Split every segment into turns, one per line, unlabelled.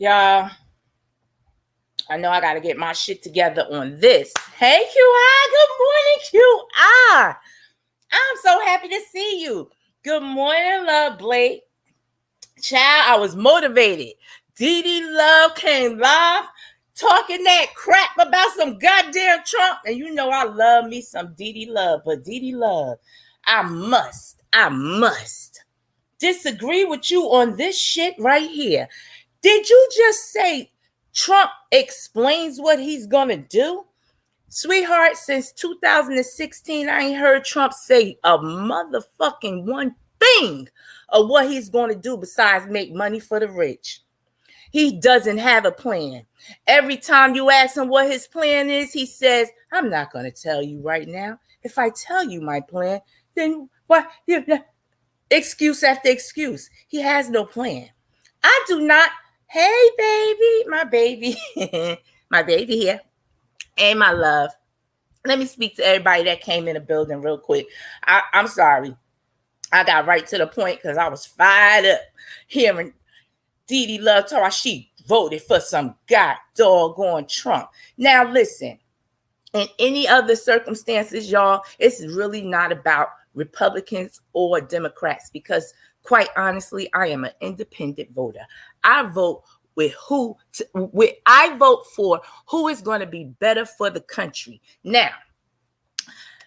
Y'all, I know I got to get my shit together on this. Hey, QI. Good morning, QI. I'm so happy to see you. Good morning, Love Blake. Child, I was motivated. Dee Love came live talking that crap about some goddamn Trump. And you know I love me some Dee Love. But Dee Love, I must disagree with you on this shit right here. Did you just say Trump explains what he's gonna do? Sweetheart, since 2016, I ain't heard Trump say a motherfucking one thing of what he's gonna do besides make money for the rich. He doesn't have a plan. Every time you ask him what his plan is, he says, I'm not gonna tell you right now. If I tell you my plan, then what? Excuse after excuse. He has no plan. I do not. Hey, baby, my baby, my baby here, and my love. Let me speak to everybody that came in the building real quick. I'm sorry. I got right to the point because I was fired up hearing Dee Love talk about she voted for some god doggone Trump. Now, listen, in any other circumstances, y'all, it's really not about Republicans or Democrats because, quite honestly, I am an independent voter. I vote I vote for who is going to be better for the country. Now,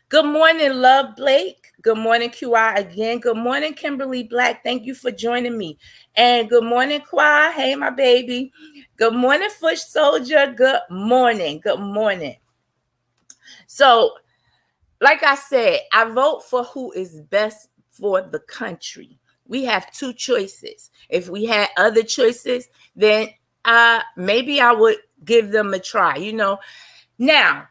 good morning, Love Blake. Good morning, QI again. Good morning, Kimberly Black. Thank you for joining me. And good morning, Qua. Hey, my baby. Good morning, Foot Soldier. Good morning. Good morning. So, like I said, I vote for who is best for the country. We have two choices. If we had other choices, then maybe I would give them a try, Now,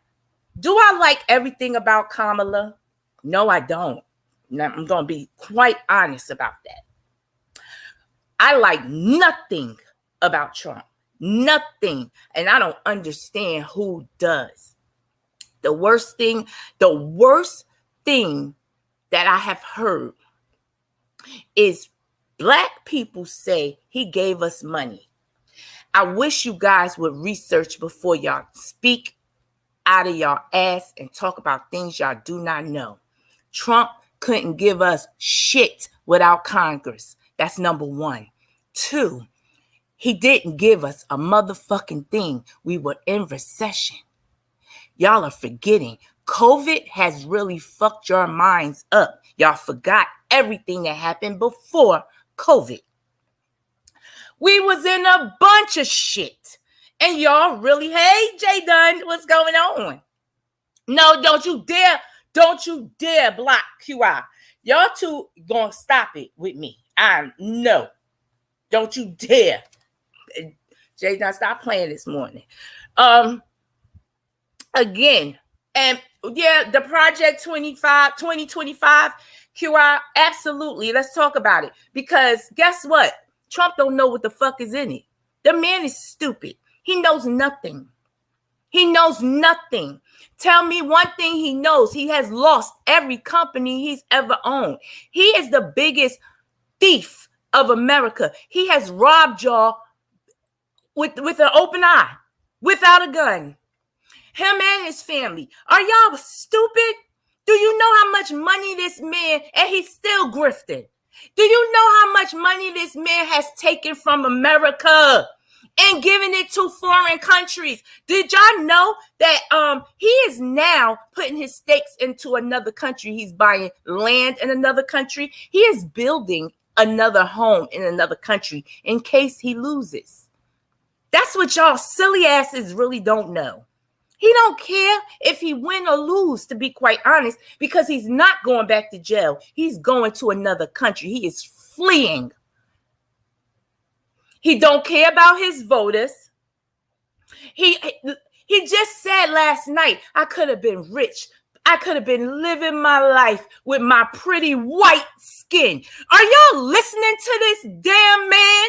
do I like everything about Kamala? No, I don't. Now, I'm going to be quite honest about that. I like nothing about Trump. Nothing. And I don't understand who does. The worst thing that I have heard is Black people say he gave us money. I wish you guys would research before y'all speak out of y'all ass and talk about things y'all do not know. Trump couldn't give us shit without Congress. That's number one. Two, he didn't give us a motherfucking thing. We were in recession. Y'all are forgetting. COVID has really fucked your minds up. Y'all forgot everything that happened before COVID. We was in a bunch of shit. And y'all really, hey, Jay Dunn, what's going on? No, don't you dare block QI. Y'all two gonna stop it with me. No. Don't you dare. Jay Dunn, stop playing this morning. Again, and yeah, the Project 2025, QI, absolutely. Let's talk about it. Because guess what? Trump don't know what the fuck is in it. The man is stupid. He knows nothing. He knows nothing. Tell me one thing he knows. He has lost every company he's ever owned. He is the biggest thief of America. He has robbed y'all with an open eye, without a gun. Him and his family. Are y'all stupid? Do you know how much money this man, and he's still grifting. Do you know how much money this man has taken from America and given it to foreign countries? Did y'all know that he is now putting his stakes into another country? He's buying land in another country. He is building another home in another country in case he loses. That's what y'all silly asses really don't know. He don't care if he win or lose, to be quite honest, because he's not going back to jail. He's going to another country. He is fleeing. He don't care about his voters. He just said last night, I could have been rich. I could have been living my life with my pretty white skin. Are y'all listening to this damn man?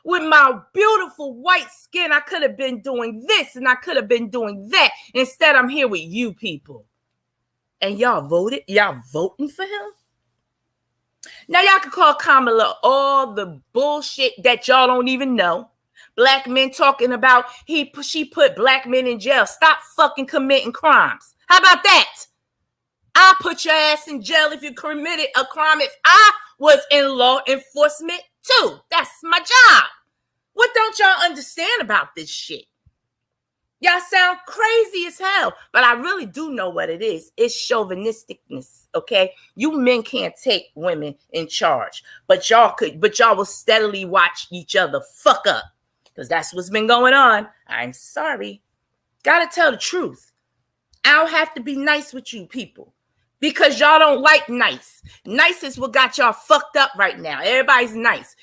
With my beautiful white skin, I could have been doing this and I could have been doing that. Instead, I'm here with you people. And y'all voted? Y'all voting for him? Now, y'all can call Kamala all the bullshit that y'all don't even know. Black men talking about she put black men in jail. Stop fucking committing crimes. How about that? I'll put your ass in jail if you committed a crime. If I was in law enforcement too. That's my job. What don't y'all understand about this shit? Y'all sound crazy as hell, but I really do know what it is. It's chauvinisticness, okay? You men can't take women in charge, but y'all will steadily watch each other fuck up, because that's what's been going on. I'm sorry. Gotta tell the truth. I don't have to be nice with you people, because y'all don't like nice. Nice is what got y'all fucked up right now. Everybody's nice.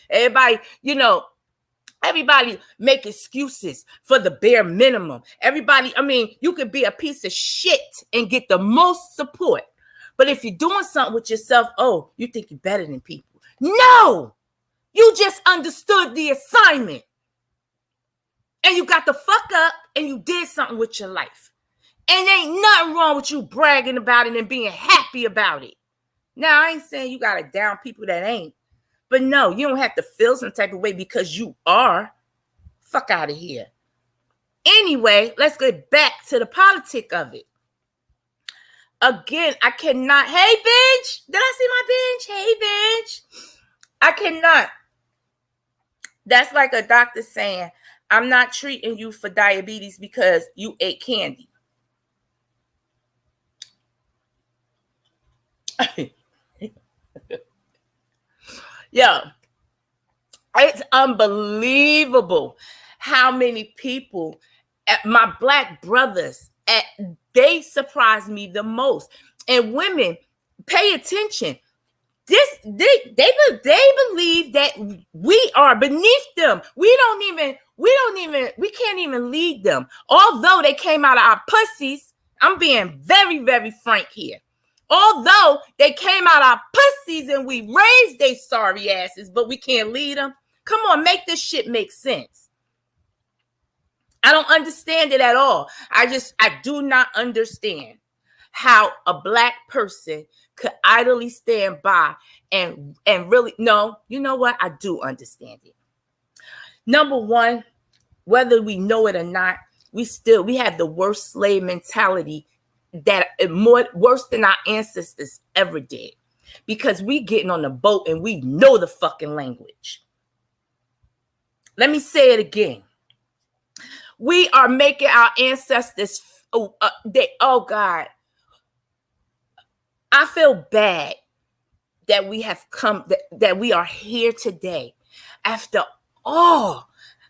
Everybody make excuses for the bare minimum. You could be a piece of shit and get the most support. But if you're doing something with yourself, oh, you think you're better than people. No! You just understood the assignment. And you got the fuck up and you did something with your life. And there ain't nothing wrong with you bragging about it and being happy about it. Now, I ain't saying you got to down people that ain't. But no, you don't have to feel some type of way because you are. Fuck out of here. Anyway, let's get back to the politic of it. Again, I cannot. Hey, Benj. Did I see my Benj? Hey, Benj. I cannot. That's like a doctor saying, I'm not treating you for diabetes because you ate candy. Yo, it's unbelievable how many people, my black brothers, they surprise me the most. And women, pay attention. They believe that we are beneath them. We can't even lead them. Although they came out of our pussies, I'm being very, very frank here. Although they came out our pussies and we raised their sorry asses, but we can't lead them. Come on, make this shit make sense. I don't understand it at all. I do not understand how a black person could idly stand by and really, no, you know what? I do understand it. Number one, whether we know it or not, we have the worst slave mentality that worse than our ancestors ever did, because we getting on the boat and we know the fucking language. Let me say it again. We are making our ancestors, oh God, I feel bad that we have come, that we are here today after all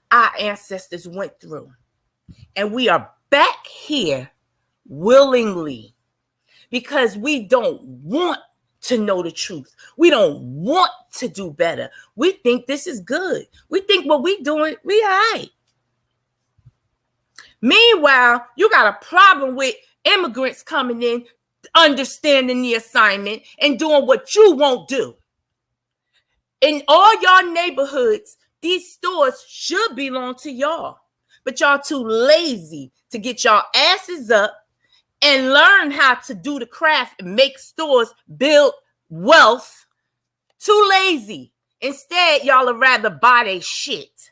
our ancestors went through, and we are back here willingly, because we don't want to know the truth. We don't want to do better. We think this is good. We think what we doing, we all right. Meanwhile, you got a problem with immigrants coming in, understanding the assignment and doing what you won't do. In all y'all neighborhoods, these stores should belong to y'all, but y'all too lazy to get y'all asses up and learn how to do the craft and make stores, build wealth. Too lazy. Instead, y'all would rather buy their shit.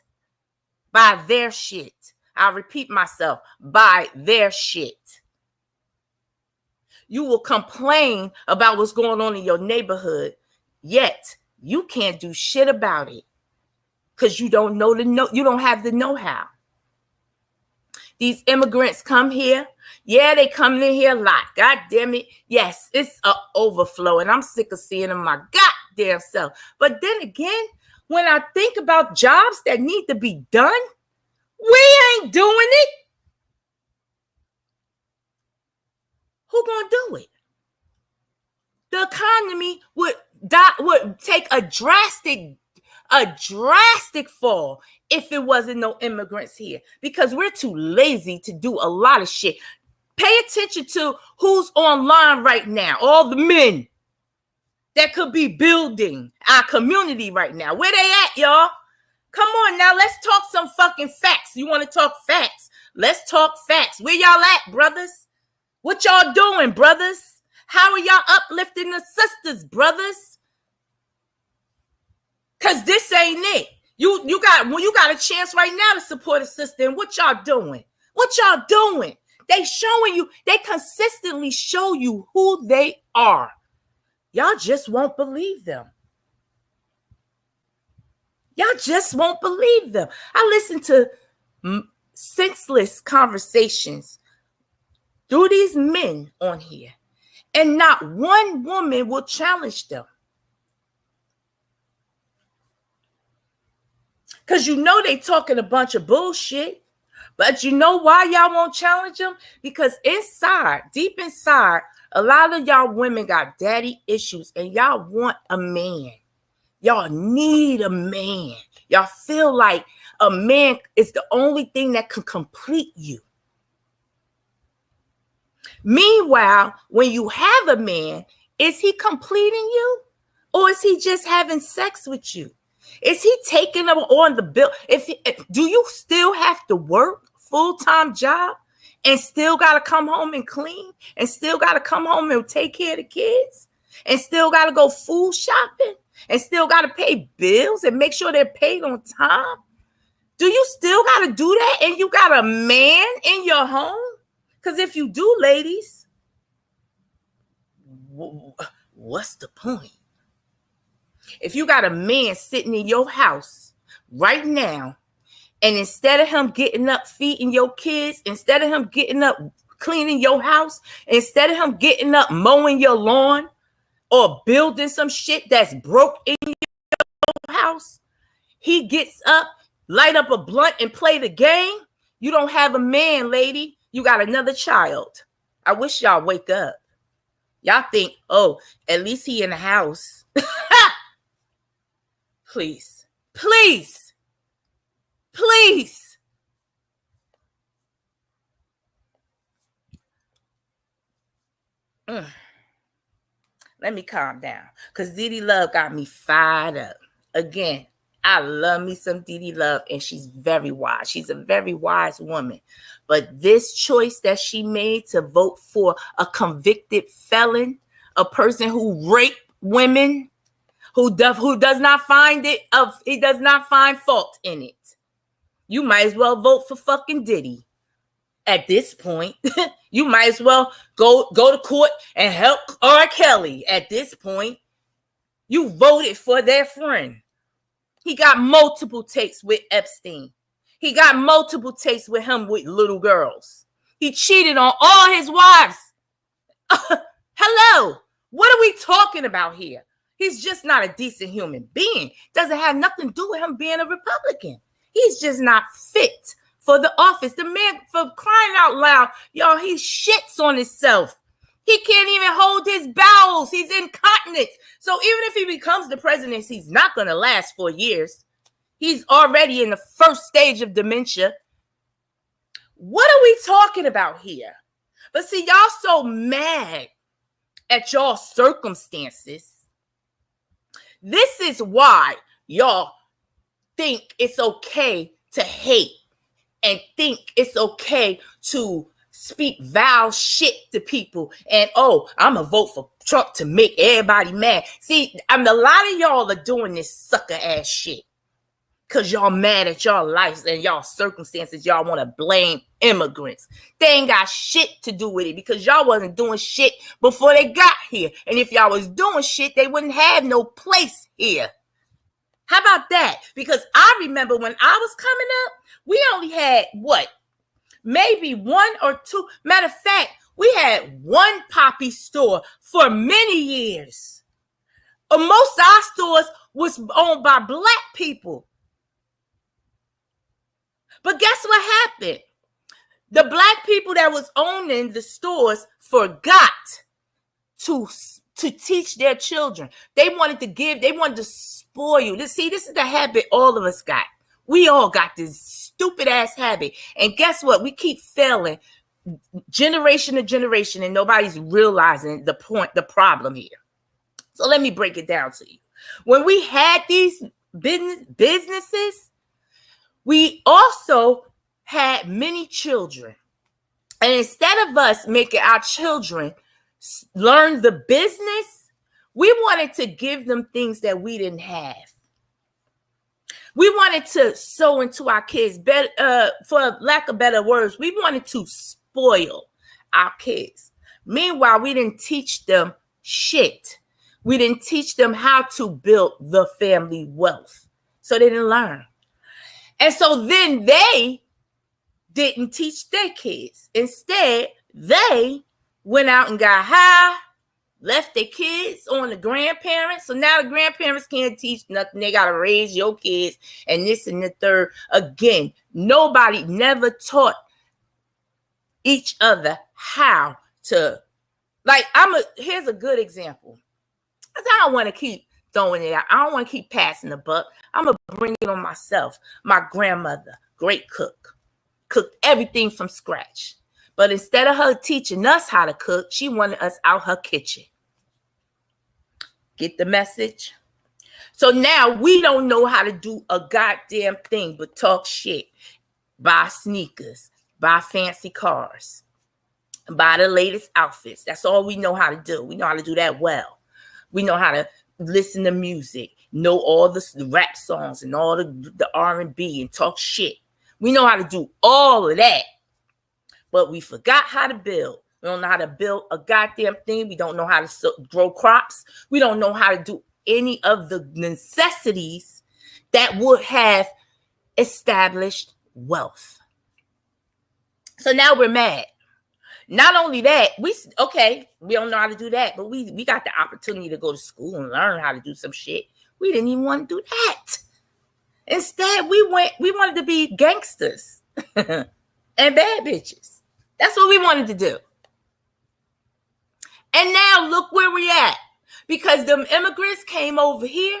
Buy their shit. I'll repeat myself. Buy their shit. You will complain about what's going on in your neighborhood, yet you can't do shit about it because you don't you don't have the know-how. These immigrants come here. Yeah, they come in here a lot. God damn it. Yes, it's an overflow, and I'm sick of seeing them my goddamn self. But then again, when I think about jobs that need to be done, we ain't doing it. Who gonna do it? The economy would take a drastic fall if it wasn't no immigrants here, because we're too lazy to do a lot of shit. Pay attention to who's online right now. All the men that could be building our community right now. Where they at, y'all? Come on now, let's talk some fucking facts. You want to talk facts? Let's talk facts. Where y'all at, brothers? What y'all doing, brothers? How are y'all uplifting the sisters, brothers? Because this ain't it. You got a chance right now to support a sister. And what y'all doing? What y'all doing? They showing you, they consistently show you who they are. Y'all just won't believe them. Y'all just won't believe them. I listen to senseless conversations through these men on here, and not one woman will challenge them. Because you know they talking a bunch of bullshit. But you know why y'all won't challenge them? Because inside, deep inside, a lot of y'all women got daddy issues and y'all want a man. Y'all need a man. Y'all feel like a man is the only thing that can complete you. Meanwhile, when you have a man, is he completing you? Or is he just having sex with you? Is he taking them on the bill? Do you still have to work full-time job and still got to come home and clean and still got to come home and take care of the kids and still got to go food shopping and still got to pay bills and make sure they're paid on time? Do you still got to do that and you got a man in your home? Because if you do, ladies, what's the point? If you got a man sitting in your house right now, and instead of him getting up, feeding your kids, instead of him getting up, cleaning your house, instead of him getting up, mowing your lawn or building some shit that's broke in your house, he gets up, light up a blunt and play the game. You don't have a man, lady. You got another child. I wish y'all wake up. Y'all think, oh, at least he in the house. Please, please, please. Let me calm down, because Didi Love got me fired up. Again, I love me some Didi Love, and she's very wise. She's a very wise woman. But this choice that she made to vote for a convicted felon, a person who raped women, who does not find fault in it. You might as well vote for fucking Diddy. At this point, you might as well go to court and help R. Kelly. At this point, you voted for their friend. He got multiple takes with Epstein. He got multiple takes with him with little girls. He cheated on all his wives. Hello, what are we talking about here? He's just not a decent human being. Doesn't have nothing to do with him being a Republican. He's just not fit for the office. The man, for crying out loud, y'all, he shits on himself. He can't even hold his bowels. He's incontinent. So even if he becomes the president, he's not going to last 4 years. He's already in the first stage of dementia. What are we talking about here? But see, y'all so mad at y'all circumstances. This is why y'all think it's okay to hate and think it's okay to speak vile shit to people. And, oh, I'm going to vote for Trump to make everybody mad. See, a lot of y'all are doing this sucker ass shit because y'all mad at y'all lives and y'all circumstances. Y'all want to blame immigrants. They ain't got shit to do with it because y'all wasn't doing shit before they got here. And if y'all was doing shit, they wouldn't have no place here. How about that? Because I remember when I was coming up, we only had maybe one or two. Matter of fact, we had one poppy store for many years. Most of our stores was owned by black people. But guess what happened? The black people that was owning the stores forgot to teach their children. They wanted to spoil. See, this is the habit all of us got. We all got this stupid ass habit. And guess what? We keep failing generation to generation, and nobody's realizing the problem here. So let me break it down to you. When we had these businesses, we also had many children. And instead of us making our children learn the business, we wanted to give them things that we didn't have. We wanted to sow into our kids, better, for lack of better words, we wanted to spoil our kids. Meanwhile, we didn't teach them shit. We didn't teach them how to build the family wealth. So they didn't learn. And so then they didn't teach their kids. Instead, they went out and got high, left their kids on the grandparents. So now the grandparents can't teach nothing. They got to raise your kids and this and the third. Again, nobody never taught each other how to, like, here's a good example. I don't want to keep throwing it out. I don't want to keep passing the buck. I'm going to bring it on myself. My grandmother, great cook, cooked everything from scratch. But instead of her teaching us how to cook, she wanted us out her kitchen. Get the message? So now we don't know how to do a goddamn thing but talk shit, buy sneakers, buy fancy cars, buy the latest outfits. That's all we know how to do. We know how to do that well. We know how to listen to music, know all the rap songs and all the R&B and talk shit. We know how to do all of that. But we forgot how to build. We don't know how to build a goddamn thing. We don't know how to grow crops. We don't know how to do any of the necessities that would have established wealth. So now we're mad. Not only that, we don't know how to do that, but we got the opportunity to go to school and learn how to do some shit. We didn't even want to do that. Instead, we wanted to be gangsters and bad bitches. That's what we wanted to do. And now look where we at. Because them immigrants came over here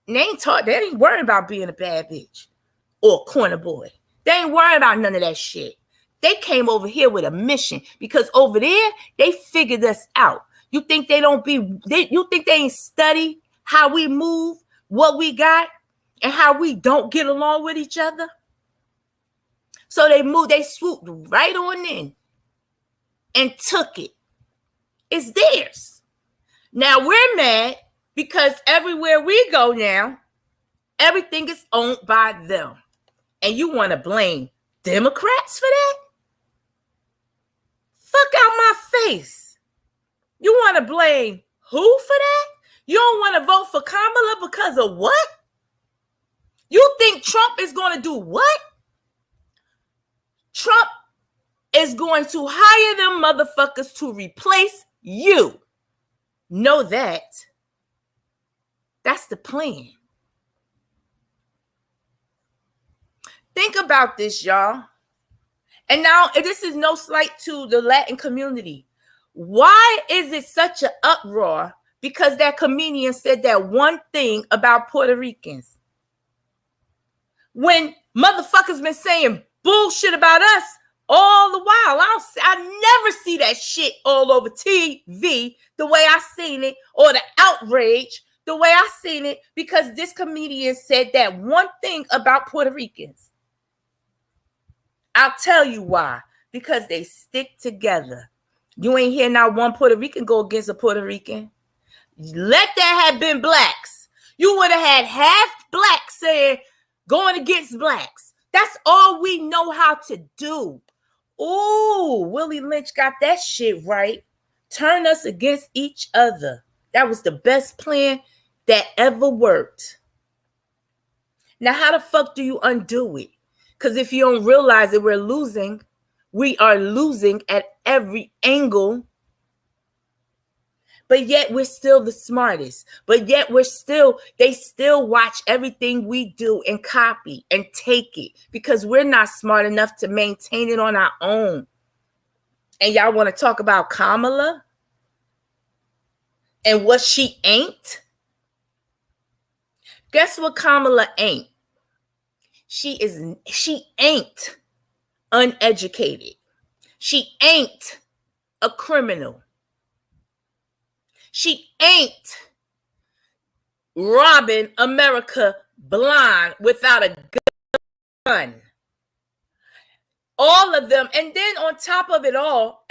and they ain't worried about being a bad bitch or a corner boy. They ain't worried about none of that shit. They came over here with a mission because over there, they figured us out. You think they ain't study how we move, what we got, and how we don't get along with each other? So they swooped right on in and took it. It's theirs. Now we're mad because everywhere we go now, everything is owned by them. And you want to blame Democrats for that? Fuck out my face. You want to blame who for that? You don't want to vote for Kamala because of what? You think Trump is going to do what? Trump is going to hire them motherfuckers to replace you. Know that. That's the plan. Think about this, y'all. And now, this is no slight to the Latin community. Why is it such an uproar? Because that comedian said that one thing about Puerto Ricans. When motherfuckers been saying bullshit about us all the while. I never see that shit all over TV the way I seen it, or the outrage the way I seen it, because this comedian said that one thing about Puerto Ricans. I'll tell you why. Because they stick together. You ain't hear not one Puerto Rican go against a Puerto Rican. Let that have been blacks. You would have had half blacks saying going against blacks. That's all we know how to do. Ooh, Willie Lynch got that shit right. Turn us against each other. That was the best plan that ever worked. Now, how the fuck do you undo it? Because if you don't realize that we're losing, we are losing at every angle. But yet we're still the smartest. But yet they still watch everything we do and copy and take it, because we're not smart enough to maintain it on our own. And y'all want to talk about Kamala and what she ain't? Guess what Kamala ain't? She ain't uneducated. She ain't a criminal. She ain't robbing America blind without a gun. All of them. And then on top of it all,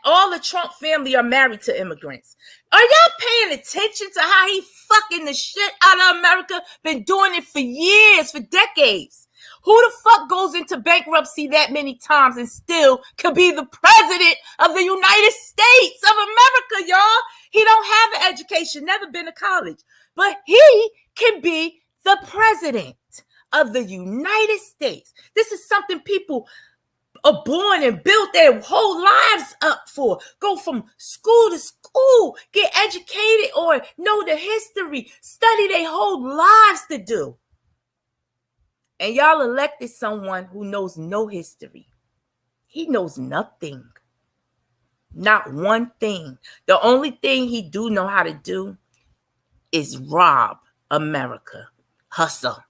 all the Trump family are married to immigrants. Are y'all paying attention to how he fucking the shit out of America? Been doing it for years, for decades. Who the fuck goes into bankruptcy that many times and still could be the president of the United States of America, y'all? He don't have an education, never been to college, but he can be the president of the United States. This is something people are born and built their whole lives up for. Go from school to school, get educated or know the history, study their whole lives to do. And y'all elected someone who knows no history. He knows nothing. Not one thing. The only thing he do know how to do is rob America. Hustle.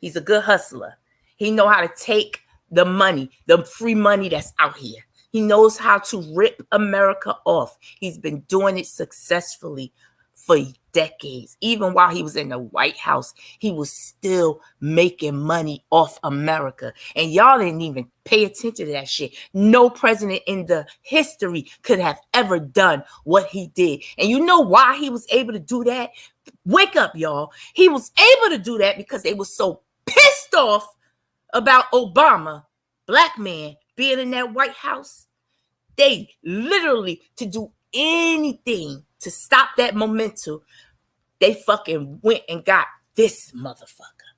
He's a good hustler. He know how to take the money, the free money that's out here. He knows how to rip America off. He's been doing it successfully for decades. Even while he was in the White House, he was still making money off America. And y'all didn't even pay attention to that shit. No president in the history could have ever done what he did. And you know why he was able to do that? Wake up, y'all. He was able to do that because they were so pissed off about Obama, black man, being in that White House. They literally, to do anything to stop that momentum, they fucking went and got this motherfucker.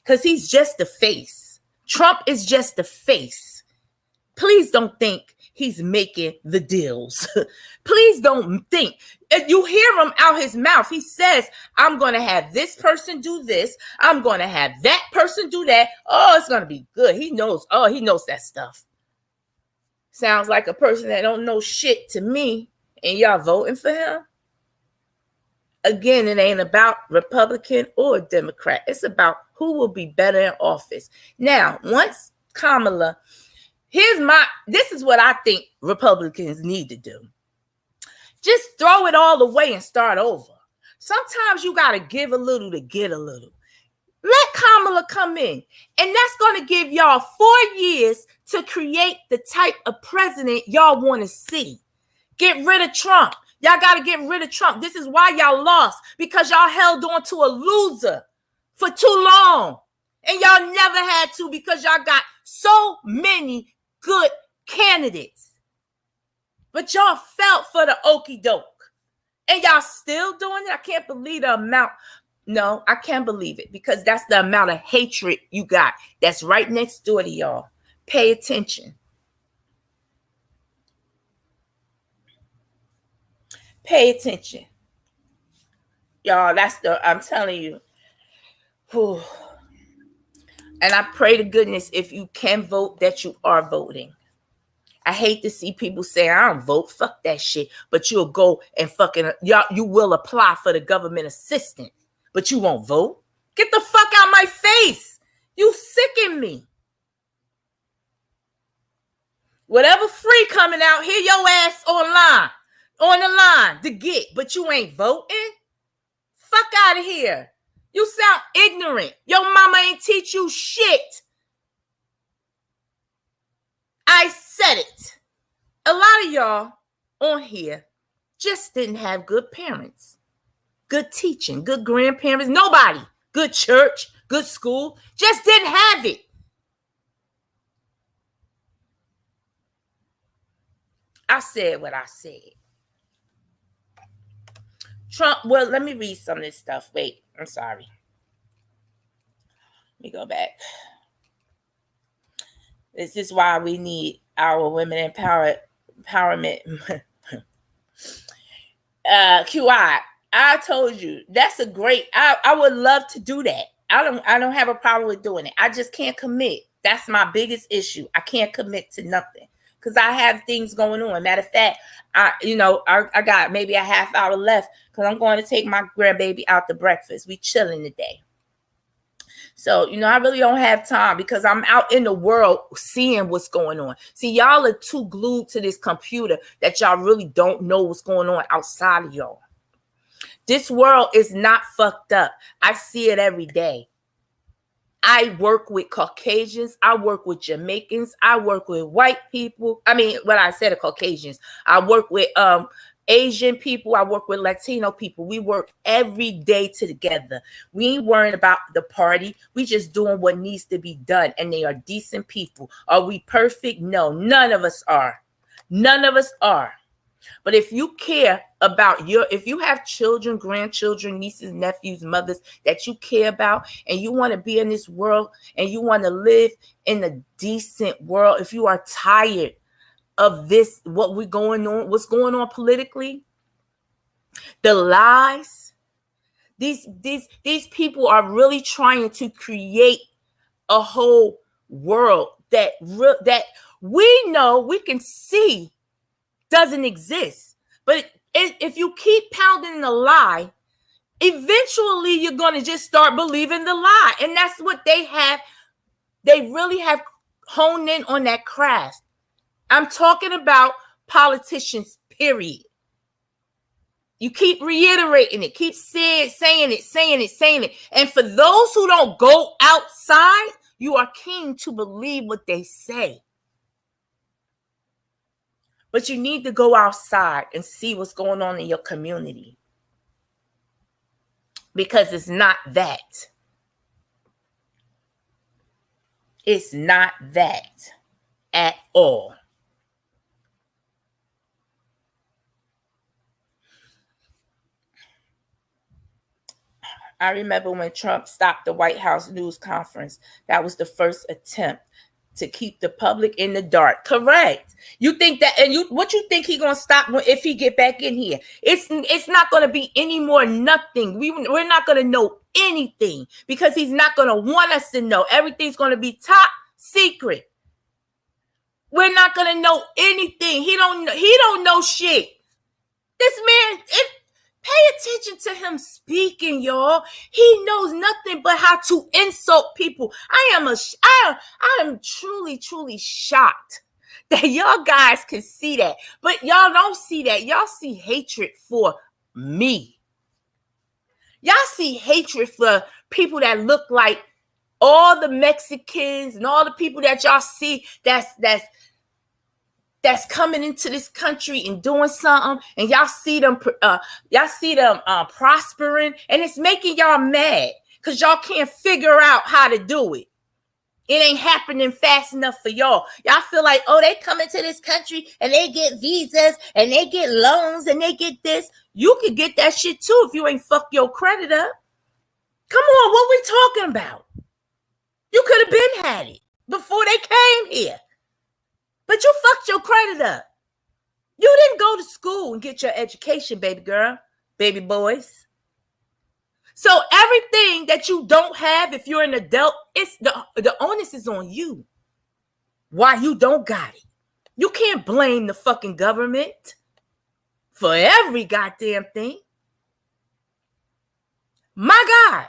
Because he's just the face. Trump is just the face. Please don't think he's making the deals. Please don't think. If you hear him out his mouth, he says, I'm going to have this person do this. I'm going to have that person do that. Oh, it's going to be good. He knows that stuff. Sounds like a person that don't know shit to me, and y'all voting for him. Again, it ain't about Republican or Democrat. It's about who will be better in office. Now, once Kamala, this is what I think Republicans need to do. Just throw it all away and start over. Sometimes you got to give a little to get a little. Let Kamala come in. And that's going to give y'all 4 years to create the type of president y'all want to see. Get rid of Trump. Y'all got to get rid of Trump. This is why y'all lost, because y'all held on to a loser for too long. And y'all never had to, because y'all got so many good candidates. But y'all felt for the okie doke. And y'all still doing it? I can't believe the amount. No, I can't believe it, because that's the amount of hatred you got that's right next door to y'all. Pay attention. Pay attention. Y'all, I'm telling you. Whew. And I pray to goodness, if you can vote, that you are voting. I hate to see people say, I don't vote. Fuck that shit. But you'll go and you will apply for the government assistant, but you won't vote. Get the fuck out my face. You sicken me. Whatever free coming out, here your ass on the line to get, but you ain't voting. Fuck out of here. You sound ignorant. Your mama ain't teach you shit. I said it. A lot of y'all on here just didn't have good parents, good teaching, good grandparents, nobody, good church, good school, just didn't have it. I said what I said. Trump, well, let me read some of this stuff. Wait, I'm sorry. Let me go back. This is why we need our women empowerment. QI, I told you, that's a great, I would love to do that. I don't have a problem with doing it. I just can't commit. That's my biggest issue. I can't commit to nothing because I have things going on. Matter of fact, I got maybe a half hour left because I'm going to take my grandbaby out to breakfast. We chilling today. So, I really don't have time because I'm out in the world seeing what's going on. See, y'all are too glued to this computer that y'all really don't know what's going on outside of y'all. This world is not fucked up. I see it every day. I work with Caucasians. I work with Jamaicans. I work with white people. I mean, when I said Caucasians, I work with Asian people. I work with Latino people. We work every day together. We ain't worrying about the party. We just doing what needs to be done. And they are decent people. Are we perfect? No, none of us are. None of us are. But if you care about if you have children, grandchildren, nieces, nephews, mothers that you care about, and you want to be in this world and you want to live in a decent world, if you are tired of this, what's going on politically, the lies, these people are really trying to create a whole world that we know, we can see doesn't exist. But if you keep pounding the lie, eventually you're going to just start believing the lie. And that's what they have. They really have honed in on that craft. I'm talking about politicians, period. You keep reiterating it, keep saying it. And for those who don't go outside, you are keen to believe what they say. But you need to go outside and see what's going on in your community. Because it's not that. It's not that at all. I remember when Trump stopped the White House news conference. That was the first attempt to keep the public in the dark. Correct. You think that, and what you think he gonna stop if he get back in here? It's not gonna be any more nothing. We're not gonna know anything because he's not gonna want us to know. Everything's gonna be top secret. We're not gonna know anything. He don't know shit. This man, pay attention to him speaking, y'all. He knows nothing but how to insult people. I am truly, truly shocked that y'all guys can see that. But y'all don't see that. Y'all see hatred for me. Y'all see hatred for people that look like all the Mexicans and all the people that y'all see that's coming into this country and doing something, and y'all see them prospering, and it's making y'all mad because y'all can't figure out how to do it. It ain't happening fast enough for y'all. Y'all feel like, oh, they come into this country and they get visas and they get loans and they get this. You could get that shit too if you ain't fuck your credit up. Come on, what we talking about? You could have been had it before they came here. But you fucked your credit up. You didn't go to school and get your education, baby girl, baby boys. So everything that you don't have, if you're an adult, it's the onus is on you. Why you don't got it? You can't blame the fucking government for every goddamn thing. My God.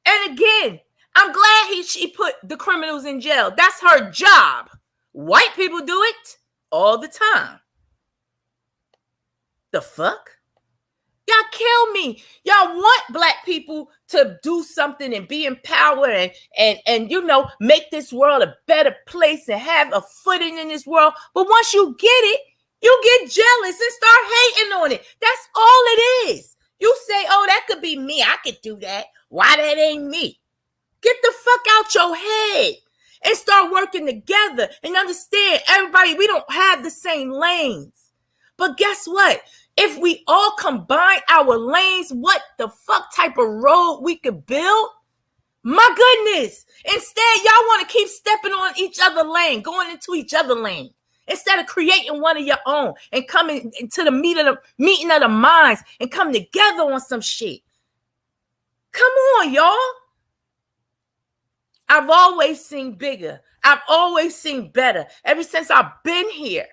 And again, I'm glad she put the criminals in jail. That's her job. White people do it all the time. The fuck? Y'all kill me. Y'all want black people to do something and be in power and you know, make this world a better place and have a footing in this world. But once you get it, you get jealous and start hating on it. That's all it is. You say, oh, that could be me. I could do that. Why that ain't me? Get the fuck out your head and start working together and understand, everybody, we don't have the same lanes. But guess what? If we all combine our lanes, what the fuck type of road we could build? My goodness. Instead, y'all want to keep stepping on each other lane, going into each other lane, instead of creating one of your own and coming to the meeting of the minds and come together on some shit. Come on, y'all. I've always seen bigger. I've always seen better. Ever since I've been here,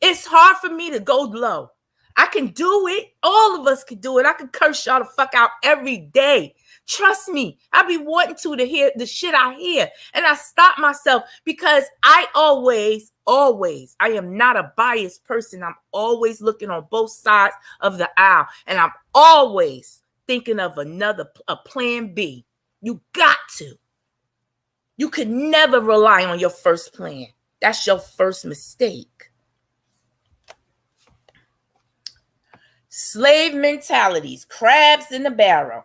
it's hard for me to go low. I can do it. All of us can do it. I can curse y'all the fuck out every day. Trust me. I be wanting to hear the shit I hear. And I stop myself because I am not a biased person. I'm always looking on both sides of the aisle. And I'm always thinking of a plan B. You got to. You could never rely on your first plan. That's your first mistake. Slave mentalities, crabs in the barrel.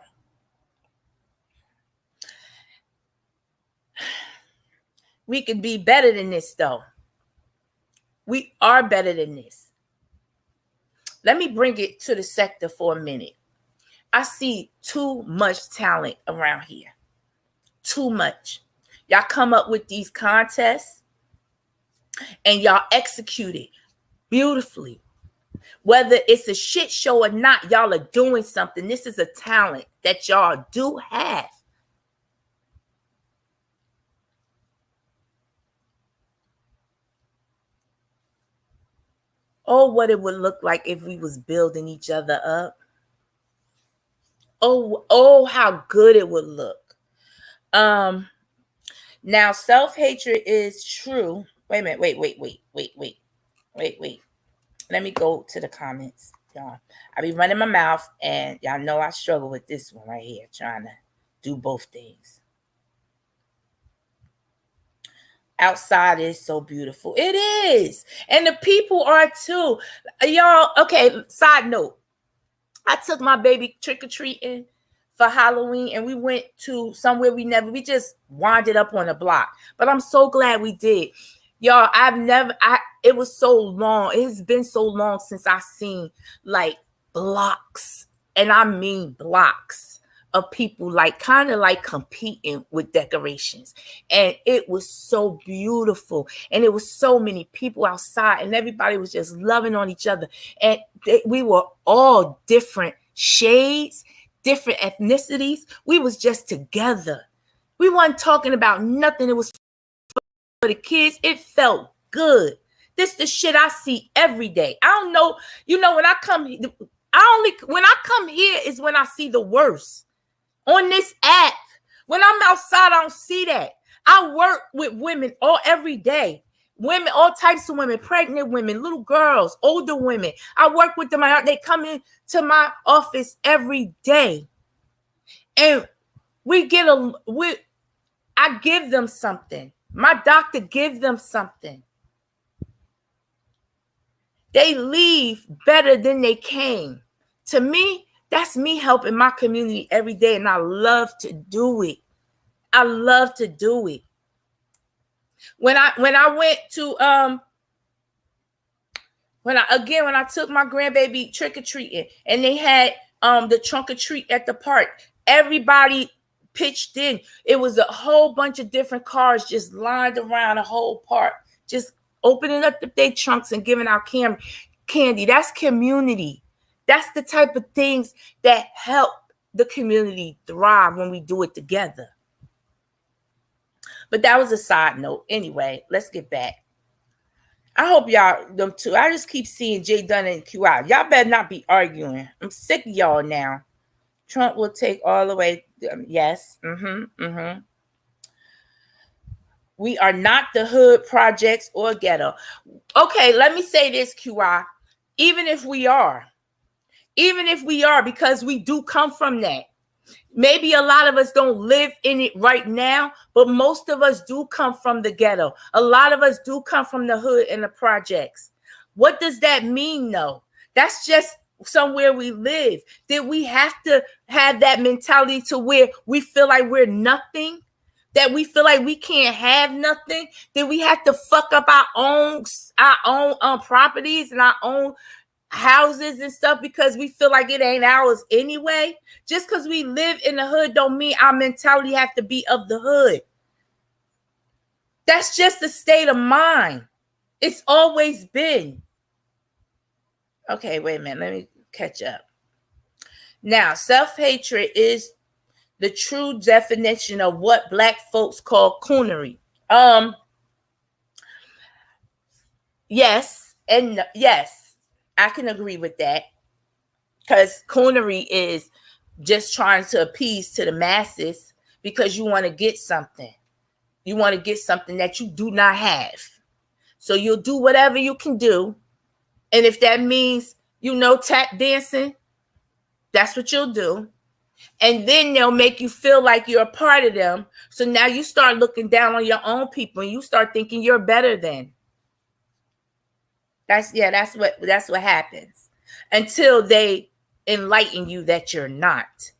We could be better than this, though. We are better than this. Let me bring it to the sector for a minute. I see too much talent around here. Too much. Y'all come up with these contests and y'all execute it beautifully. Whether it's a shit show or not, y'all are doing something. This is a talent that y'all do have. Oh, what it would look like if we was building each other up. Oh, how good it would look. Now self-hatred is true. Wait a minute. Wait. Let me go to the comments, y'all. I be running my mouth, and y'all know I struggle with this one right here, trying to do both things. Outside is so beautiful. It is. And the people are too. Y'all, okay, side note. I took my baby trick-or-treating for Halloween, and we went to somewhere we just wandered up on a block. But I'm so glad we did. Y'all, it was so long. It has been so long since I seen like blocks, and I mean blocks of people like kind of like competing with decorations. And it was so beautiful. And it was so many people outside, and everybody was just loving on each other. And we were all different shades, different ethnicities. We was just together. We wasn't talking about nothing. It was for the kids. It felt good. This the shit I see every day. I don't know. You know, when I come here is when I see the worst. On this app, when I'm outside, I don't see that. I work with women every day. Women, all types of women, pregnant women, little girls, older women. I work with them. They come into my office every day. And I give them something. My doctor gives them something. They leave better than they came. To me, that's me helping my community every day, and I love to do it. I love to do it. When I went to when I took my grandbaby trick-or-treating, and they had the trunk or treat at the park, everybody pitched in. It was a whole bunch of different cars just lined around the whole park, just opening up their trunks and giving out candy. That's community. That's the type of things that help the community thrive when we do it together. But that was a side note. Anyway, let's get back. I hope y'all, them too. I just keep seeing Jay Dunn and QI. Y'all better not be arguing. I'm sick of y'all now. Trump will take all the way. Yes. We are not the hood, projects, or ghetto. Okay, let me say this, QI. Even if we are, because we do come from that. Maybe a lot of us don't live in it right now, but most of us do come from the ghetto. A lot of us do come from the hood and the projects. What does that mean, though? That's just somewhere we live. Did we have to have that mentality to where we feel like we're nothing? That we feel like we can't have nothing? Did we have to fuck up our own properties and our own houses and stuff because we feel like it ain't ours anyway? Just because we live in the hood don't mean our mentality have to be of the hood. That's just a state of mind. It's always been. Okay, wait a minute. Let me catch up. Now, self-hatred is the true definition of what Black folks call coonery. Yes, and yes, I can agree with that, because coonery is just trying to appease to the masses because you want to get something. You want to get something that you do not have. So you'll do whatever you can do. And if that means, tap dancing, that's what you'll do. And then they'll make you feel like you're a part of them. So now you start looking down on your own people and you start thinking you're better than. That's what happens. Until they enlighten you that you're not.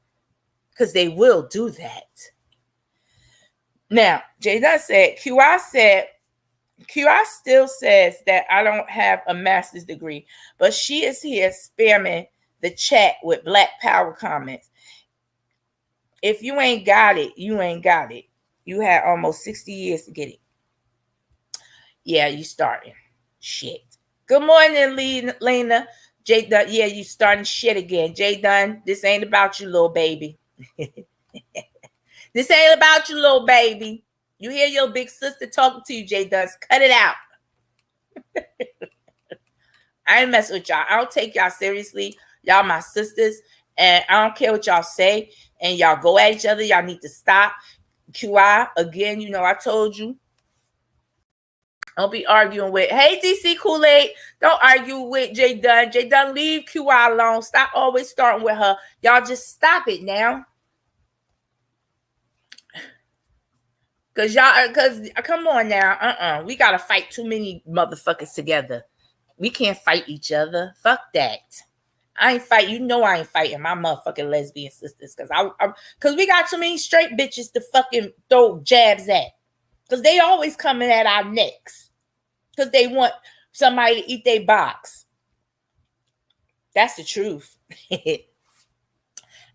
Because they will do that. Now, Jada said, QI still says that I don't have a master's degree, but she is here spamming the chat with Black Power comments. If you ain't got it, you ain't got it. You had almost 60 years to get it. Yeah, you starting. Shit. Good morning, Lena. Jay Dunn, yeah, you starting shit again. Jay Dunn, this ain't about you, little baby. This ain't about you, little baby. You hear your big sister talking to you, Jay Dunn. Cut it out. I ain't messing with y'all. I don't take y'all seriously. Y'all my sisters. And I don't care what y'all say. And y'all go at each other. Y'all need to stop. QI, again, you know, I told you. Don't be arguing with, hey, DC Kool-Aid. Don't argue with Jay Dunn. Jay Dunn, leave QI alone. Stop always starting with her. Y'all just stop it now. Cause come on now. We gotta fight too many motherfuckers together. We can't fight each other. Fuck that. I ain't fight. You know I ain't fighting my motherfucking lesbian sisters. Cause we got too many straight bitches to fucking throw jabs at. Cause they always coming at our necks. Cause they want somebody to eat their box. That's the truth.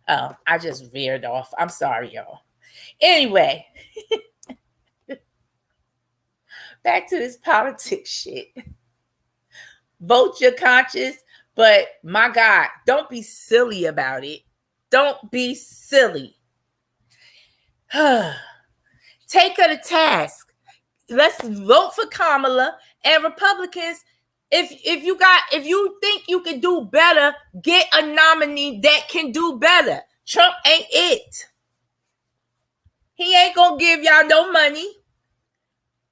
Oh, I just veered off. I'm sorry, y'all. Anyway. Back to this politics shit. Vote your conscience, but my God, don't be silly about it. Don't be silly. Take her to task. Let's vote for Kamala and Republicans. If you think you can do better, get a nominee that can do better. Trump ain't it. He ain't gonna give y'all no money.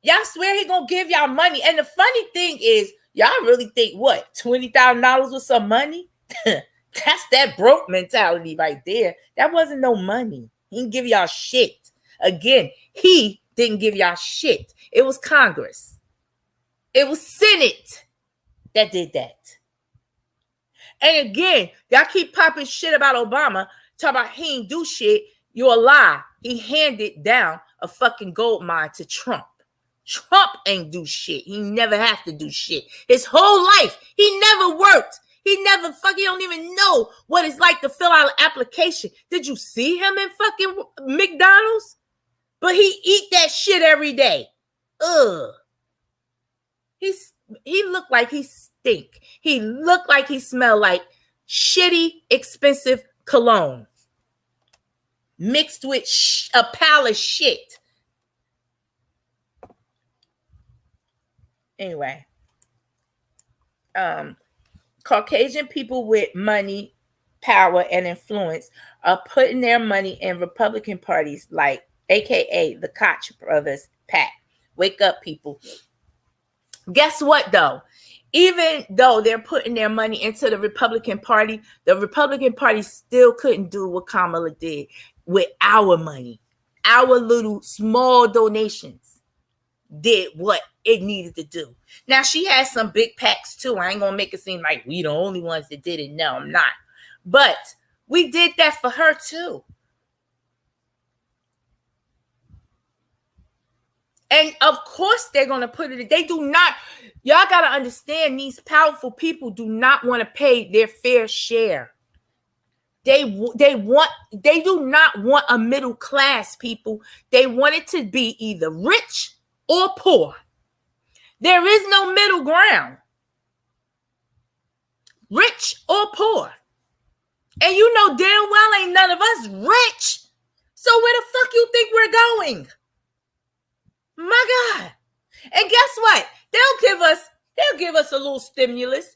Y'all swear he gonna give y'all money. And the funny thing is, y'all really think what? $20,000 was some money? That's that broke mentality right there. That wasn't no money. He didn't give y'all shit. Again, he didn't give y'all shit. It was Congress. It was Senate that did that. And again, y'all keep popping shit about Obama, talking about he ain't do shit. You're a lie. He handed down a fucking gold mine to Trump. Trump ain't do shit. He never have to do shit. His whole life, he never worked. He never fucking don't even know what it's like to fill out an application. Did you see him in fucking McDonald's? But he eat that shit every day. Ugh. He looked like he stink. He looked like he smelled like shitty, expensive cologne mixed with a pile of shit. Anyway, Caucasian people with money, power, and influence are putting their money in Republican parties like AKA the Koch brothers PAC. Wake up, people. Guess what, though? Even though they're putting their money into the Republican Party still couldn't do what Kamala did with our money. Our little small donations did what it needed to do. Now, she has some big PACs too. I ain't gonna make it seem like we the only ones that did it. No, I'm not. But we did that for her too. And of course they're gonna put it. They do not. Y'all gotta understand, these powerful people do not want to pay their fair share. They do not want a middle class, people. They want it to be either rich or poor. There is no middle ground. Rich or poor. And you know damn well ain't none of us rich. So where the fuck you think we're going? My God. And guess what? They'll give us a little stimulus.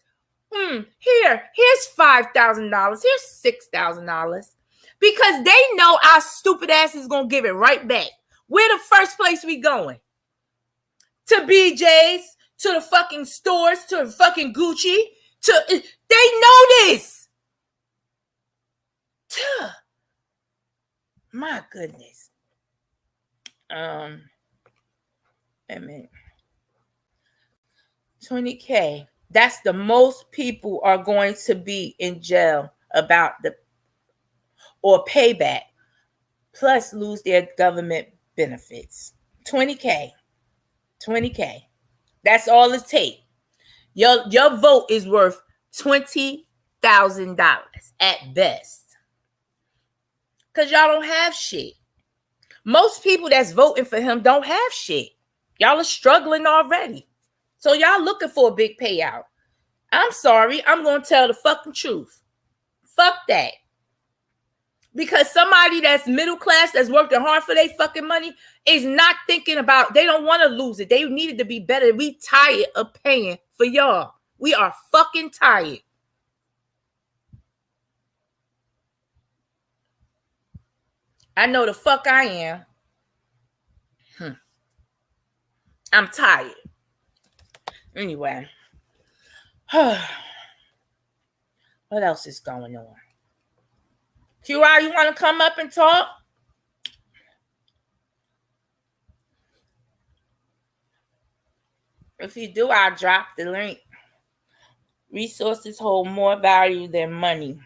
Here's $5,000. Here's $6,000. Because they know our stupid ass is going to give it right back. Where the first place we going? To BJ's, to the fucking stores, to fucking Gucci. They know this. My goodness. I mean, 20K. That's the most people are going to be in jail about the or payback, plus lose their government benefits. 20K. 20K. That's all it takes. Your vote is worth $20,000 at best. Because y'all don't have shit. Most people that's voting for him don't have shit. Y'all are struggling already. So y'all looking for a big payout. I'm sorry. I'm going to tell the fucking truth. Fuck that. Because somebody that's middle class, that's working hard for their fucking money, is not thinking about, they don't want to lose it. They needed to be better. We tired of paying for y'all. We are fucking tired. I know the fuck I am. I'm tired. Anyway. What else is going on? QR, you want to come up and talk? If you do, I'll drop the link. Resources hold more value than money.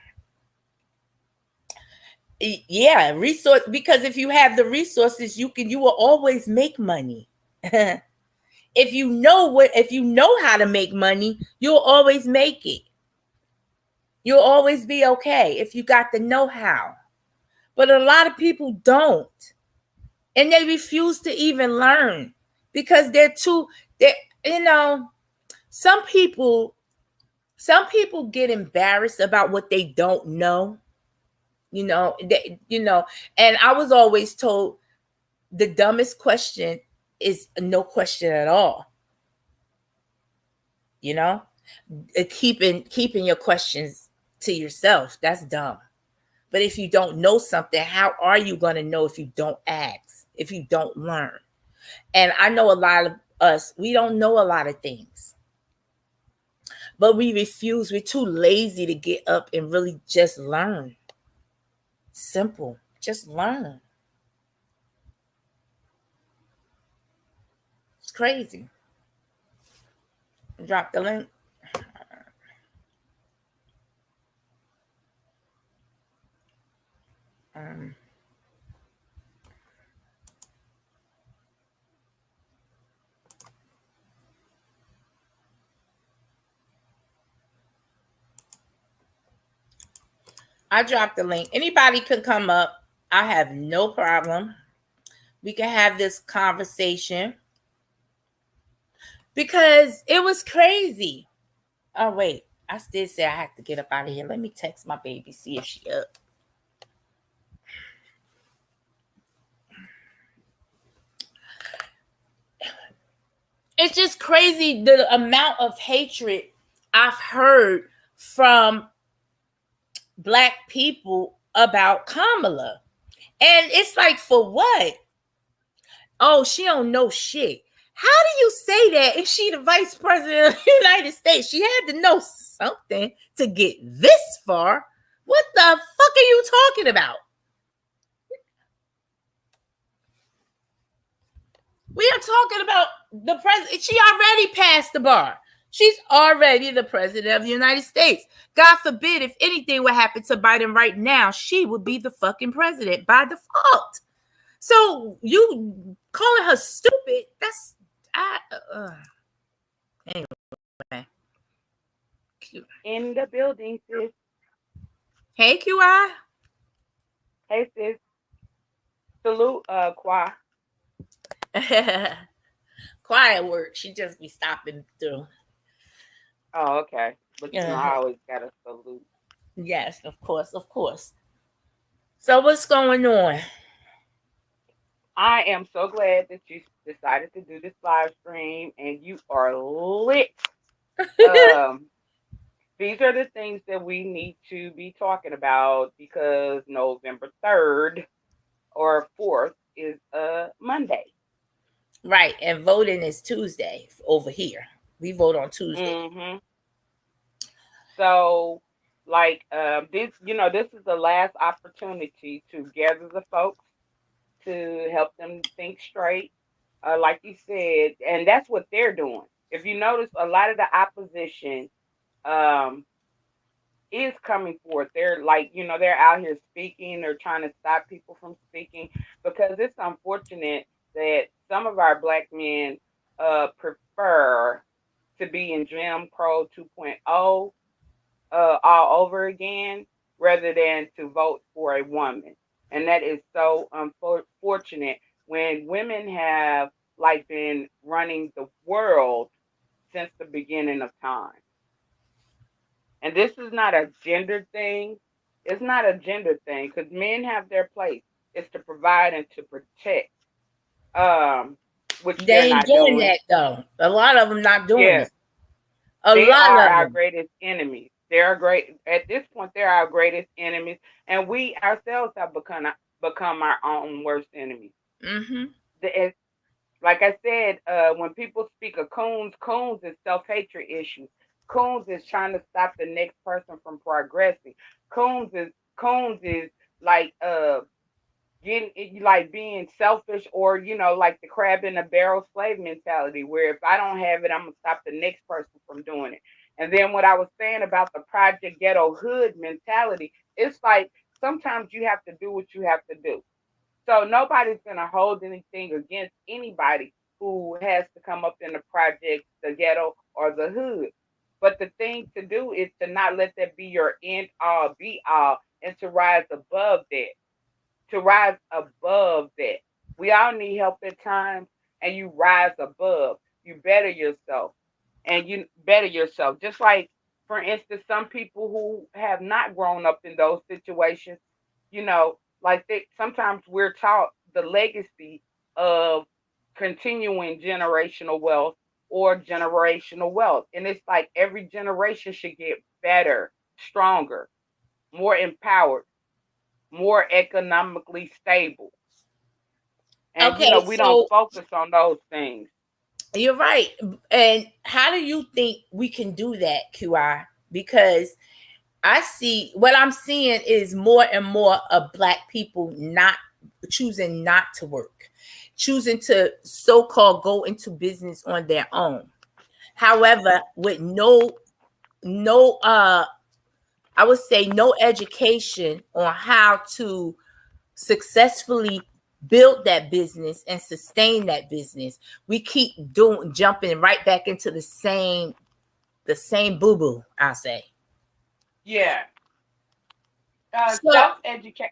Yeah, resource, because if you have the resources, you will always make money. If you know how to make money, you'll always make it. You'll always be okay if you got the know-how. But a lot of people don't. And they refuse to even learn because some people get embarrassed about what they don't know. And I was always told the dumbest question is no question at all. Keeping your questions to yourself, that's dumb. But if you don't know something, how are you going to know if you don't ask, if you don't learn? And I know a lot of us, we don't know a lot of things, but we refuse. We're too lazy to get up and really just learn. Simple. Just learn. It's crazy. Drop the link. I dropped the link. Anybody can come up. I have no problem. We can have this conversation because it was crazy. Oh, wait. I still say I have to get up out of here. Let me text my baby, see if she up. It's just crazy the amount of hatred I've heard from Black people about Kamala. And it's like, for what? Oh, she don't know shit. How do you say that if she the vice president of the United States? She had to know something to get this far. What the fuck are you talking about? We are talking about the president. She already passed the bar. She's already the president of the United States. God forbid, if anything would happen to Biden right now, she would be the fucking president by default. So you calling her stupid, that's anyway.
In the building, sis.
Hey, QI.
Hey, sis. Salute, Qua.
Quiet work. She just be stopping through.
Oh, okay. But I always gotta salute.
Yes, of course. So what's going on?
I am so glad that you decided to do this live stream and you are lit. These are the things that we need to be talking about because November 3rd or 4th is a Monday.
Right, and voting is Tuesday over here. We vote on Tuesday.
Mm-hmm. So Like this, this is the last opportunity to gather the folks to help them think straight, like you said, and that's what they're doing. If you notice, a lot of the opposition um, is coming forth. They're like, they're out here speaking. They're trying to stop people from speaking because it's unfortunate that some of our black men prefer to be in Jim Crow 2.0 all over again rather than to vote for a woman. And that is so unfortunate when women have like been running the world since the beginning of time. And this is not a gender thing. It's not a gender thing because men have their place. It's to provide and to protect, which
They
they're
ain't
not
doing
doing.
that though. A lot of them not doing
Yes,
it. A
they
lot
are
of
our
them.
greatest enemies. They're great at this point. They're our greatest enemies, and we ourselves have become our own worst enemies.
Mm-hmm.
The, like I said, when people speak of coons, coons is self-hatred issues. Coons is trying to stop the next person from progressing. Coons is coons is like getting like being selfish, or like the crab in the barrel slave mentality, where if I don't have it, I'm gonna stop the next person from doing it. And then what I was saying about the project ghetto hood mentality, it's like sometimes you have to do what you have to do. So nobody's going to hold anything against anybody who has to come up in the project, the ghetto, or the hood. But the thing to do is to not let that be your end all be all, and to rise above that. To rise above that. We all need help at times, and you rise above. You better yourself, and you better yourself. Just like, for instance, some people who have not grown up in those situations, like sometimes we're taught the legacy of continuing generational wealth or generational wealth. And it's like every generation should get better, stronger, more empowered, more economically stable. And,
Okay,
we don't
so
focus on those things.
you're right. And how do you think we can do that, QI? Because I see what I'm seeing is more and more of black people not choosing not to work, choosing to so-called go into business on their own. However, with no I would say no education on how to successfully build that business and sustain that business. We keep doing jumping right back into the same boo-boo, I'll say.
Yeah.
So
Self-education.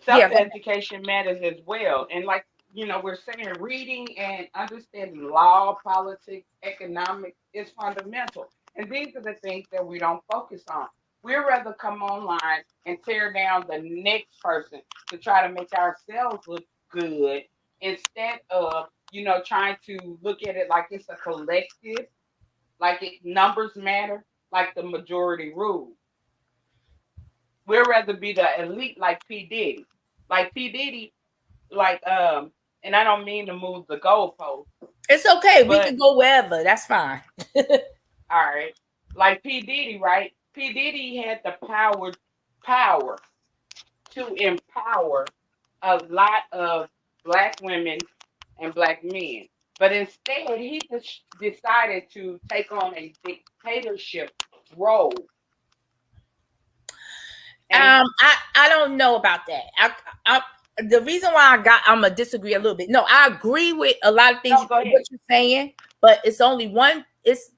yeah,
Self-education matters as well. And like, we're saying reading and understanding law, politics, economics is fundamental. And these are the things that we don't focus on. We'd rather come online and tear down the next person to try to make ourselves look good instead of, trying to look at it like it's a collective, like numbers matter, like the majority rule. We'd rather be the elite like P. Diddy. Like P. Diddy, like and I don't mean to move the goalpost,
it's okay. We
but
can go wherever. That's fine.
all right. Like P. Diddy, right? P. Diddy had the power to empower a lot of black women and black men. But instead, he just decided to take on a dictatorship role. And
I don't know about that. I the reason why I'm gonna disagree a little bit. No, I agree with a lot of things
no, go ahead.
what you're saying, but it's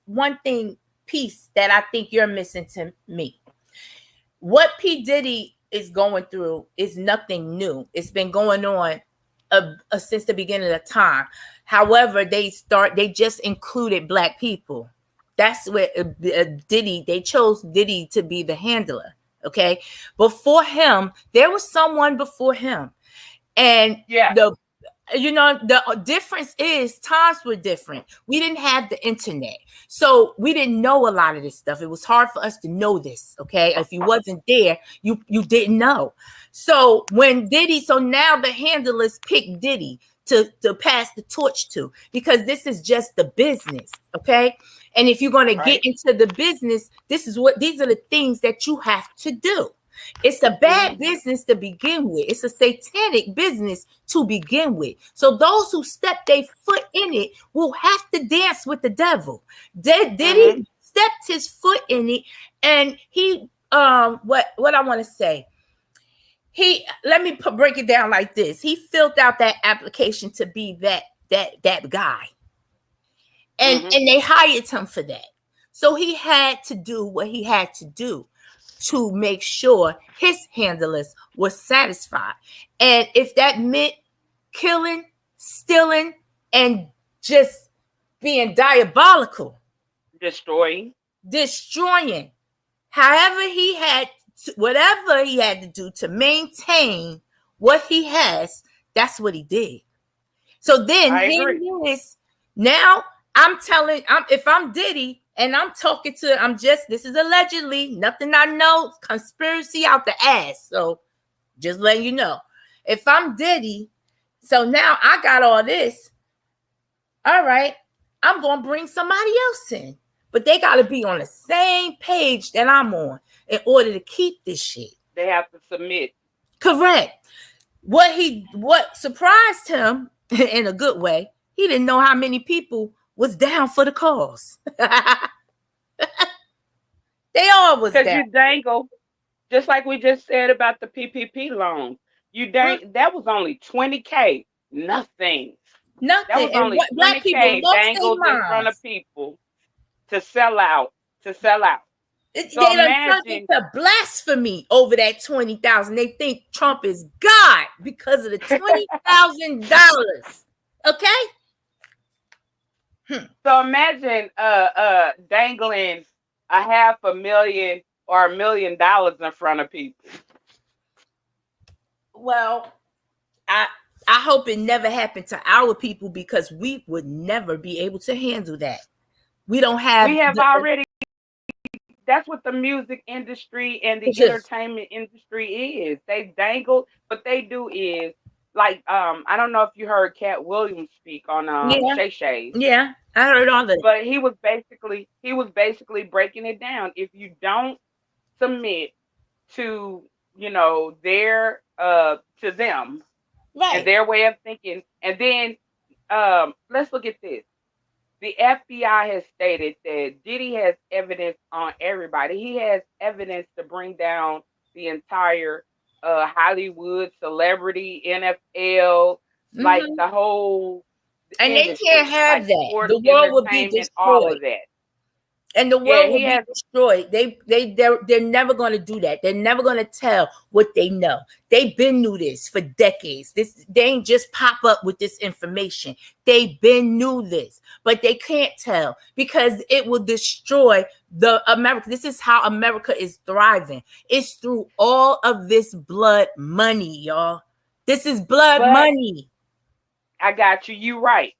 one thing piece that I think you're missing to me. What P. Diddy is going through is nothing new. It's been going on since the beginning of time. However, they just included black people. That's where Diddy, they chose Diddy to be the handler. Okay. Before him, there was someone before him. And
Yeah.
the difference is times were different. We didn't have the internet, so we didn't know a lot of this stuff. It was hard for us to know this. Okay, if you wasn't there, you didn't know. So now the handlers pick Diddy. to pass the torch to, because this is just the business, okay? And if you're going to get into the business, these are the things that you have to do. It's a bad business to begin with. It's a satanic business to begin with. So those who step their foot in it will have to dance with the devil. Diddy stepped his foot in it, and he what I want to say. Let me break it down like this. He filled out that application to be that guy. And they hired him for that. So he had to do what he had to do to make sure his handlers were satisfied. And if that meant killing, stealing, and just being diabolical, destroying, however he had to, whatever he had to do to maintain what he has, that's what he did. So then now if I'm Diddy, and I'm talking to, this is allegedly, nothing I know, conspiracy out the ass. So just letting you know. If I'm Diddy, so now I got all this. All right, I'm going to bring somebody else in. But they got to be on the same page that I'm on in order to keep this shit.
They have to submit.
Correct. What surprised him in a good way, he didn't know how many people was down for the cause. They all was down.
Because you dangle, just like we just said about the PPP loan. That was only $20K. Nothing. That was only $20K dangled in front of people to sell out. So
they done turned into blasphemy over that $20,000. They think Trump is God because of the $20,000. Okay.
So imagine dangling $500,000 or $1 million in front of people.
Well, I hope it never happened to our people, because we would never be able to handle that. We have
already. That's what the music industry and the entertainment industry is. They dangle. What they do is, like, I don't know if you heard Cat Williams speak on Shay Shay.
Yeah, I heard all that.
But he was basically breaking it down. If you don't submit to, their to them, right, and their way of thinking, and then let's look at this. The FBI has stated that Diddy has evidence on everybody. He has evidence to bring down the entire Hollywood, celebrity, NFL, like the whole
and
industry.
They can't have that. The world will be destroyed. All of that. And the world will be destroyed. They're never going to do that. They're never going to tell what they know. They've been knew this for decades. They ain't just pop up with this information. They've been knew this, but they can't tell because it will destroy the America. This is how America is thriving. It's through all of this blood money, y'all. This is blood money.
I got you. You right.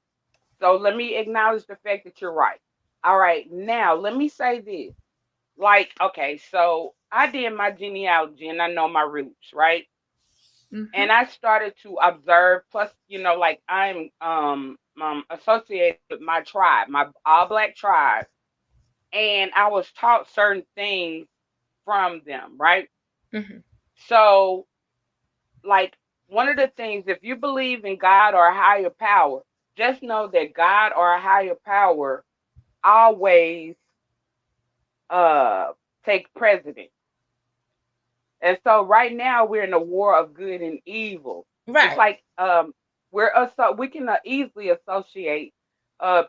So let me acknowledge the fact that you're right. All right, now let me say this. Like, okay, so I did my genealogy and I know my roots, right? And I started to observe, plus, like I'm associated with my tribe, my all Black tribe. And I was taught certain things from them, right? So, like, one of the things, if you believe in God or a higher power, just know that God or a higher power always take precedence. And so right now we're in a war of good and evil. Right. It's like we can easily associate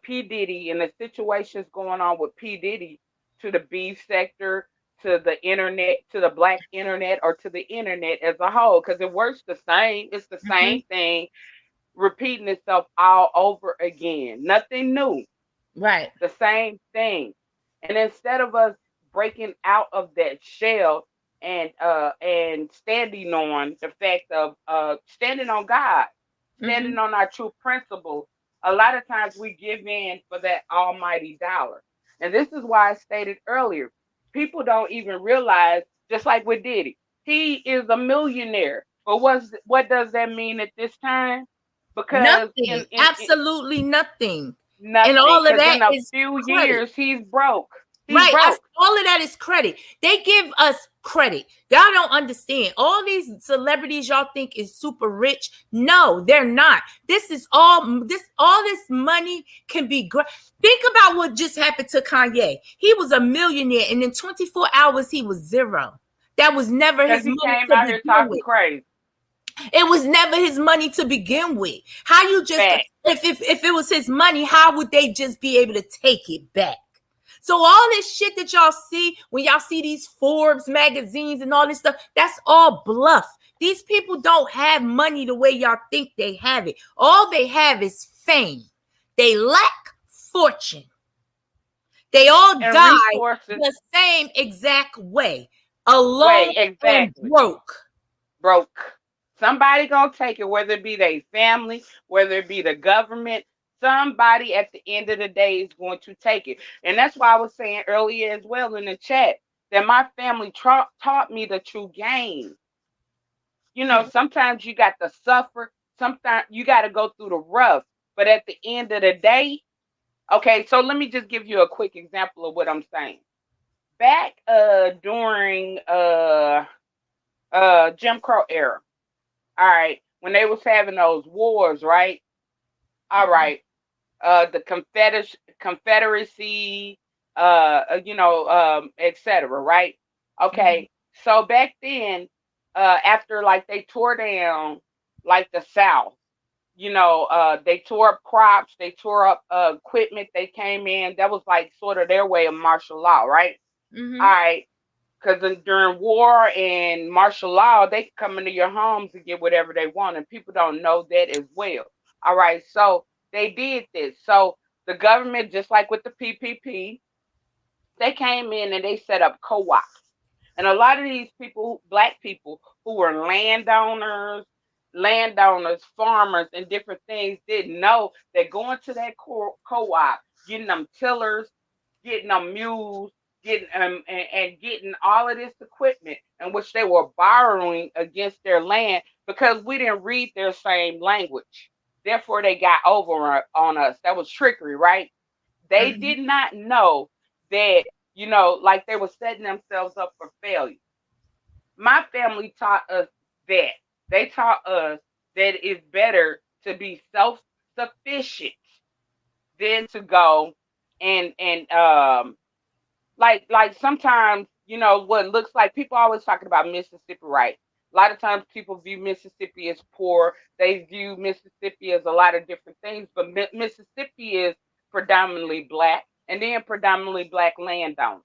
P. Diddy and the situations going on with P. Diddy to the beef sector, to the internet, to the Black internet, or to the internet as a whole, because it works the same. It's the same thing repeating itself all over again. Nothing new.
Right.
The same thing. And instead of us breaking out of that shell and standing on the fact of standing on God, standing on our true principles, a lot of times we give in for that almighty dollar. And this is why I stated earlier, people don't even realize, just like with Diddy, he is a millionaire. But what does that mean at this time? because
Nothing. Absolutely nothing. And
nothing.
all of
Because
that
in a
is
few
credit.
years, he's broke. He's
Right.
broke.
All of that is credit. They give us credit. Y'all don't understand. All these celebrities y'all think is super rich. No, they're not. This is all this money can be great. Think about what just happened to Kanye. He was a millionaire, and in 24 hours, he was zero. That was never
Because
his
he
money
came
to
out here
begin
talking
with.
crazy.
It was never his money to begin with. How you just
Fact.
if it was his money, how would they just be able to take it back? So all this shit that y'all see when y'all see these Forbes magazines and all this stuff, that's all bluff. These people don't have money the way y'all think they have it. All they have is fame. They lack fortune. They all
And
die
resources.
the same exact way. Alone
Way, exactly.
and broke.
Broke. Somebody gonna take it, whether it be their family, whether it be the government. Somebody at the end of the day is going to take it. And that's why I was saying earlier as well in the chat that my family taught me the true game. You know, sometimes you got to suffer. Sometimes you got to go through the rough. But at the end of the day, okay, so let me just give you a quick example of what I'm saying. Back during Jim Crow era, all right, when they was having those wars, right? All right, the Confederacy, etc., right? Okay, so back then, after like they tore down like the South, they tore up crops, they tore up equipment, they came in. That was like sort of their way of martial law, right? All right, because during war and martial law, they can come into your homes and get whatever they want, and people don't know that as well. All right, so they did this. So the government, just like with the PPP, they came in and they set up co-ops. And a lot of these people, black people who were farmers, and different things, didn't know that going to that co-op, getting them tillers, getting them mules, getting and getting all of this equipment, in which they were borrowing against their land because we didn't read their same language. Therefore, they got over on us. That was trickery, right? They did not know that, like they were setting themselves up for failure. My family taught us that. They taught us that it's better to be self-sufficient than to go and like sometimes, what looks like, people always talking about Mississippi, right? A lot of times people view Mississippi as poor. They view Mississippi as a lot of different things, but Mississippi is predominantly black, and then predominantly black landowners,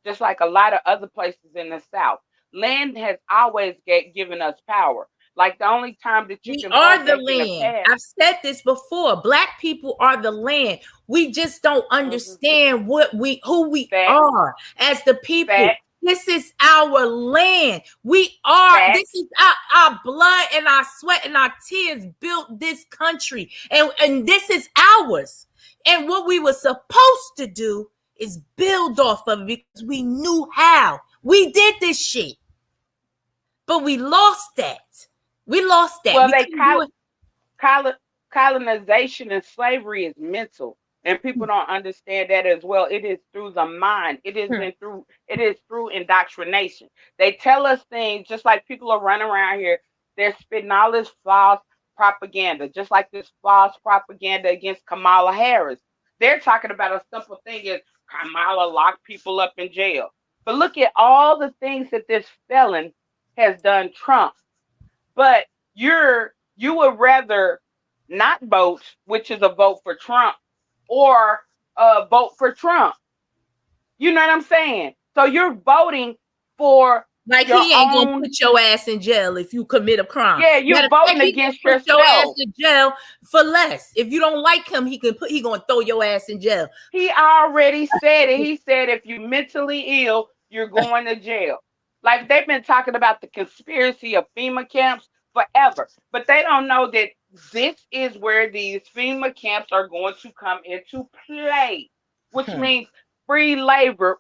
just like a lot of other places in the South. Land has always given us power. Like the only time that you
We
can
are
vote
the
back in the
land.
past.
I've said this before. Black people are the land. We just don't understand who we
Facts,
are as the people.
facts,
This is our land. We are, this
facts.
is our blood and our sweat and our tears built this country. And this is ours. And what we were supposed to do is build off of it because we knew how. We did this shit. But we lost that. We lost that.
Well,
We
they
couldn't do it.
colonization and slavery is mental, and people don't understand that as well. It is through the mind. It is through indoctrination. They tell us things, just like people are running around here. They're spitting all this false propaganda, just like this false propaganda against Kamala Harris. They're talking about a simple thing as Kamala locked people up in jail. But look at all the things that this felon has done Trump. But you would rather not vote, which is a vote for Trump, or vote for Trump. You know what I'm saying? So you're voting for
Like
your
he ain't gonna
own.
put your ass in jail if you commit a crime.
Yeah, you're
Matter of
voting
fact, he
against
gonna put your ass
yourself.
in jail for less. If you don't like him, he gonna throw your ass in jail.
He already said it. He said if you're mentally ill, you're going to jail. Like they've been talking about the conspiracy of FEMA camps forever, but they don't know that this is where these FEMA camps are going to come into play, which means free labor,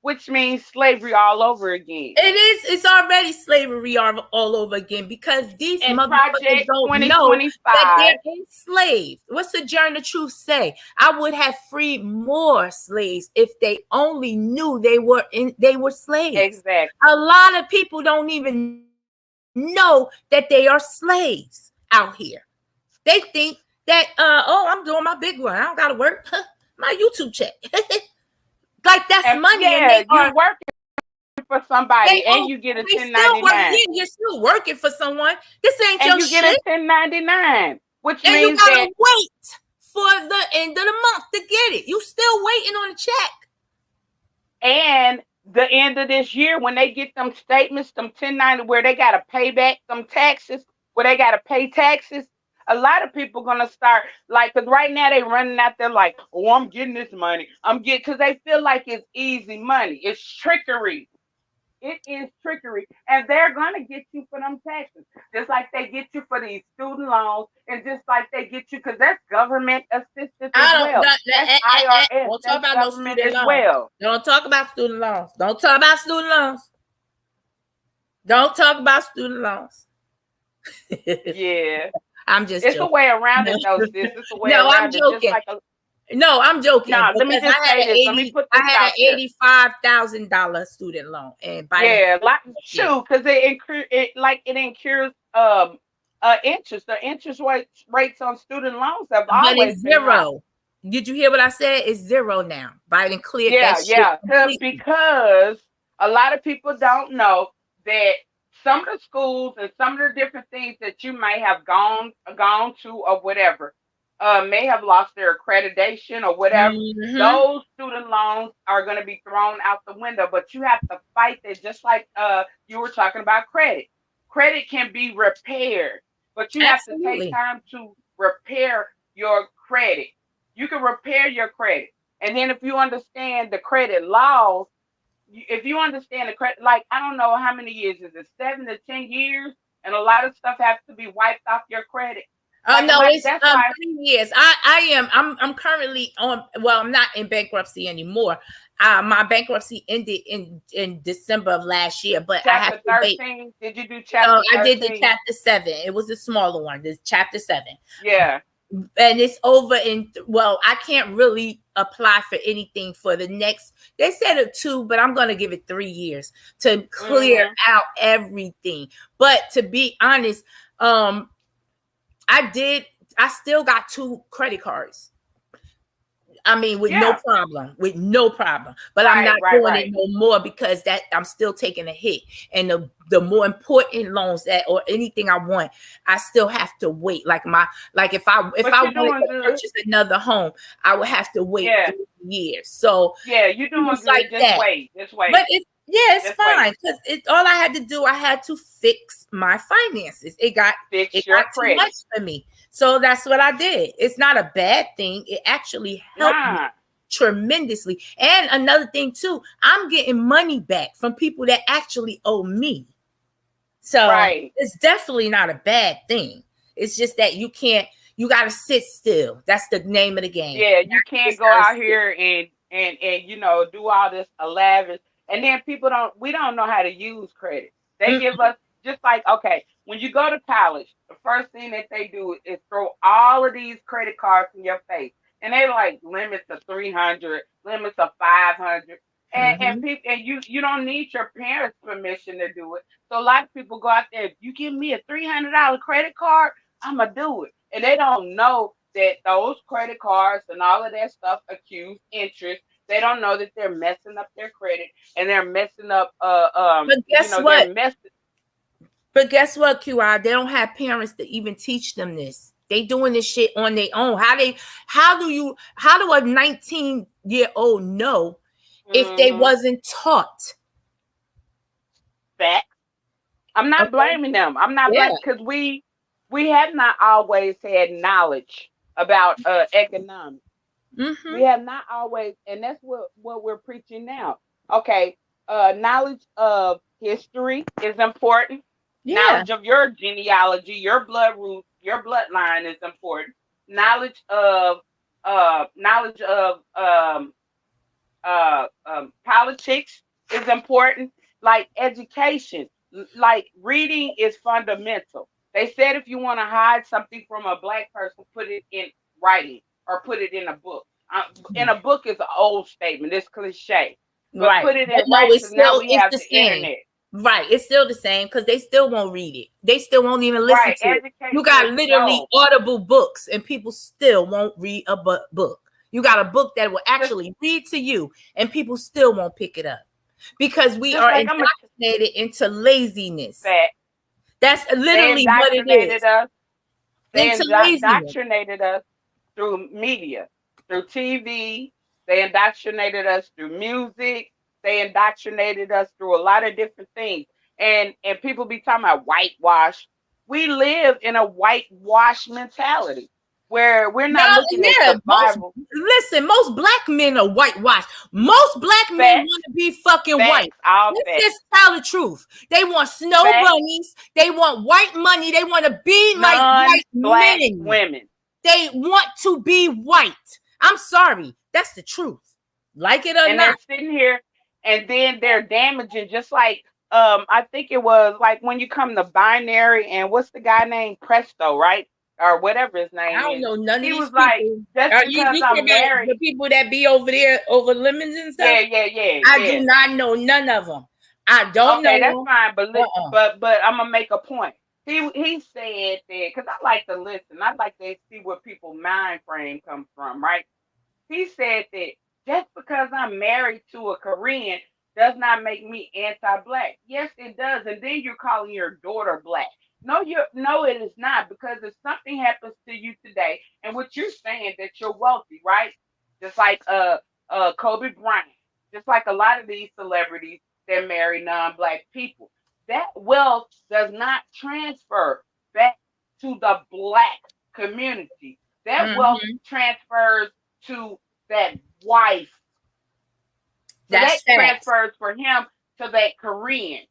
which means slavery all over again.
It is. It's already slavery all over again because these
And
motherfuckers
Project
don't know that
2025.
they're enslaved. What's the Journal of Truth say? I would have freed more slaves if they only knew they were slaves.
Exactly.
A lot of people don't even know that they are slaves out here. They think that I'm doing my big one. I don't gotta work. My YouTube check. Like that's
And
money,
yeah,
and they
you're
are
working for somebody and you get a
they still
1099.
you're still working for someone. This ain't
And
your
you get
shit.
a 1099, which
And you
means
gotta
that
wait for the end of the month to get it. You still waiting on a check.
and the end of this year when they get them statements, them 1090 where they gotta pay back them taxes, where they gotta pay taxes. A lot of people gonna start like, cause right now they running out there like, oh, I'm getting this money. Cause they feel like it's easy money. It's trickery. It is trickery, and they're gonna get you for them taxes, just like they get you for these student loans, and just like they get you because that's government assistance as well. That's IRS.
Don't talk
That's
about no
government
student
as
loans.
well.
Don't talk about student loans. Don't talk about student loans. Don't talk about student loans.
Yeah,
I'm just
it's
joking.
a way around it, though, sis. It's a way
No, I'm
around it. Just
joking.
like
No, I'm joking.
no. Let me
because
just say this. Let me put this
I had
out
an
there.
$85,000 student loan, and
Yeah, like shoot, because it incurs interest. The interest rates on student loans have
but
always
it's
been high.
zero. Did you hear what I said? It's zero now. Biden cleared
Yeah,
that shit
yeah.
completely.
Because a lot of people don't know that some of the schools and some of the different things that you may have gone to or whatever may have lost their accreditation or whatever.
Mhm.
Those student loans are going to be thrown out the window, but you have to fight that, just like you were talking about credit. Credit can be repaired, but you have to
Absolutely.
take time to repair your credit. You can repair your credit. And then if you understand the credit laws, if you understand the credit, like I don't know how many years is it, 7 to 10 years, and a lot of stuff has to be wiped off your credit.
Oh no, it's
that's why
3 years. I'm currently on. Well, I'm not in bankruptcy anymore. My bankruptcy ended in December of last year, but I have
chapter
to
13.
wait.
Did you do chapter 13?
I did the chapter 7. It was the smaller one, the chapter 7.
Yeah.
And it's over I can't really apply for anything for the next, they said it 2, but I'm going to give it 3 years to clear out everything. But to be honest, I still got 2 credit cards. I mean, with no problem, but I'm not doing it no more because that I'm still taking a hit. And the more important loans or anything I want, I still have to wait. Like if I wanted to purchase another home, I would have to wait 3 years. So
yeah, you're doing good.
Like
just
that.
wait.
But it's fine because all I had to do, I had to fix my finances. It got too much for me. So that's what I did. It's not a bad thing. It actually helped me tremendously. And another thing too, I'm getting money back from people that actually owe me. So it's definitely not a bad thing. It's just that you got to sit still. That's the name of the game.
Yeah, you can't go out here and do all this lavish. And then we don't know how to use credit. They give us, just like, okay, when you go to college, the first thing that they do is throw all of these credit cards in your face. And they like limits of 300, limits of 500. And people, and you don't need your parents' permission to do it. So a lot of people go out there, if you give me a $300 credit card, I'm going to do it. And they don't know that those credit cards and all of that stuff accrue interest. They don't know that they're messing up their credit and they're messing up
but guess what? But guess what, QR? They don't have parents to even teach them this. They doing this shit on their own. How do a 19-year-old know if they wasn't taught?
Facts. I'm not blaming them. I'm not blaming, because we have not always had knowledge about economics. We have not always, and that's what we're preaching now. Okay, knowledge of history is important. Knowledge of your genealogy, your blood root, your bloodline is important. Knowledge of Politics is important, like education, like reading is fundamental. They said if you want to hide something from a black person, put it in writing or put it in a book. In a book is an old statement, it's cliche, but
Right.
put it
But
in
no,
writing
it's
because now
still
we
it's
have
the
the
same.
internet.
Right. It's still the same because they still won't read it. They still won't even listen
Right,
to it. You
education
got
is
literally
no.
audible books and people still won't read a book. You got a book that will
Just
actually read to you and people still won't pick it up because we
just
are
like I'm a
indoctrinated into laziness.
fat.
That's
They
literally what it
indoctrinated
is.
us. They
Into laziness.
indoctrinated us through media, through TV. They indoctrinated us through music. They indoctrinated us through a lot of different things. And people be talking about whitewash. We live in a whitewash mentality where we're
No,
not looking at
yeah,
survival.
most black men are whitewashed. Most black men
Facts,
want to be fucking white.
facts, all
Let's
facts.
just tell the truth. They want snow
Facts,
bunnies. They want white money. They want to be like white
non-black
men.
women.
They want to be white. I'm sorry. That's the truth. Like it or
And
not.
they're sitting here and then they're damaging just like I think it was like when you come to binary and what's the guy named Presto, right? Or whatever his
I
name
don't
is.
know none of
He
these
was like,
people.
just because
You talking
I'm
about
married,
the people that be over there over lemons and
yeah,
stuff?
yeah, yeah,
I do
yeah.
not know none of them. I don't
Okay, that's
know
fine, but
them. Uh-uh.
but I'm gonna make a point. He said that because I like to listen, I like to see where people mind frame comes from, right? He said that just because I'm married to a Korean does not make me anti-black. Yes, it does. And then you're calling your daughter black. No, it is not. Because if something happens to you today, and what you're saying that you're wealthy, right? Just like Kobe Bryant, just like a lot of these celebrities that marry non-black people. That wealth does not transfer back to the black community. That wealth
Mhm.
transfers to that wife. So that
That's facts.
transfers for him to that Korean.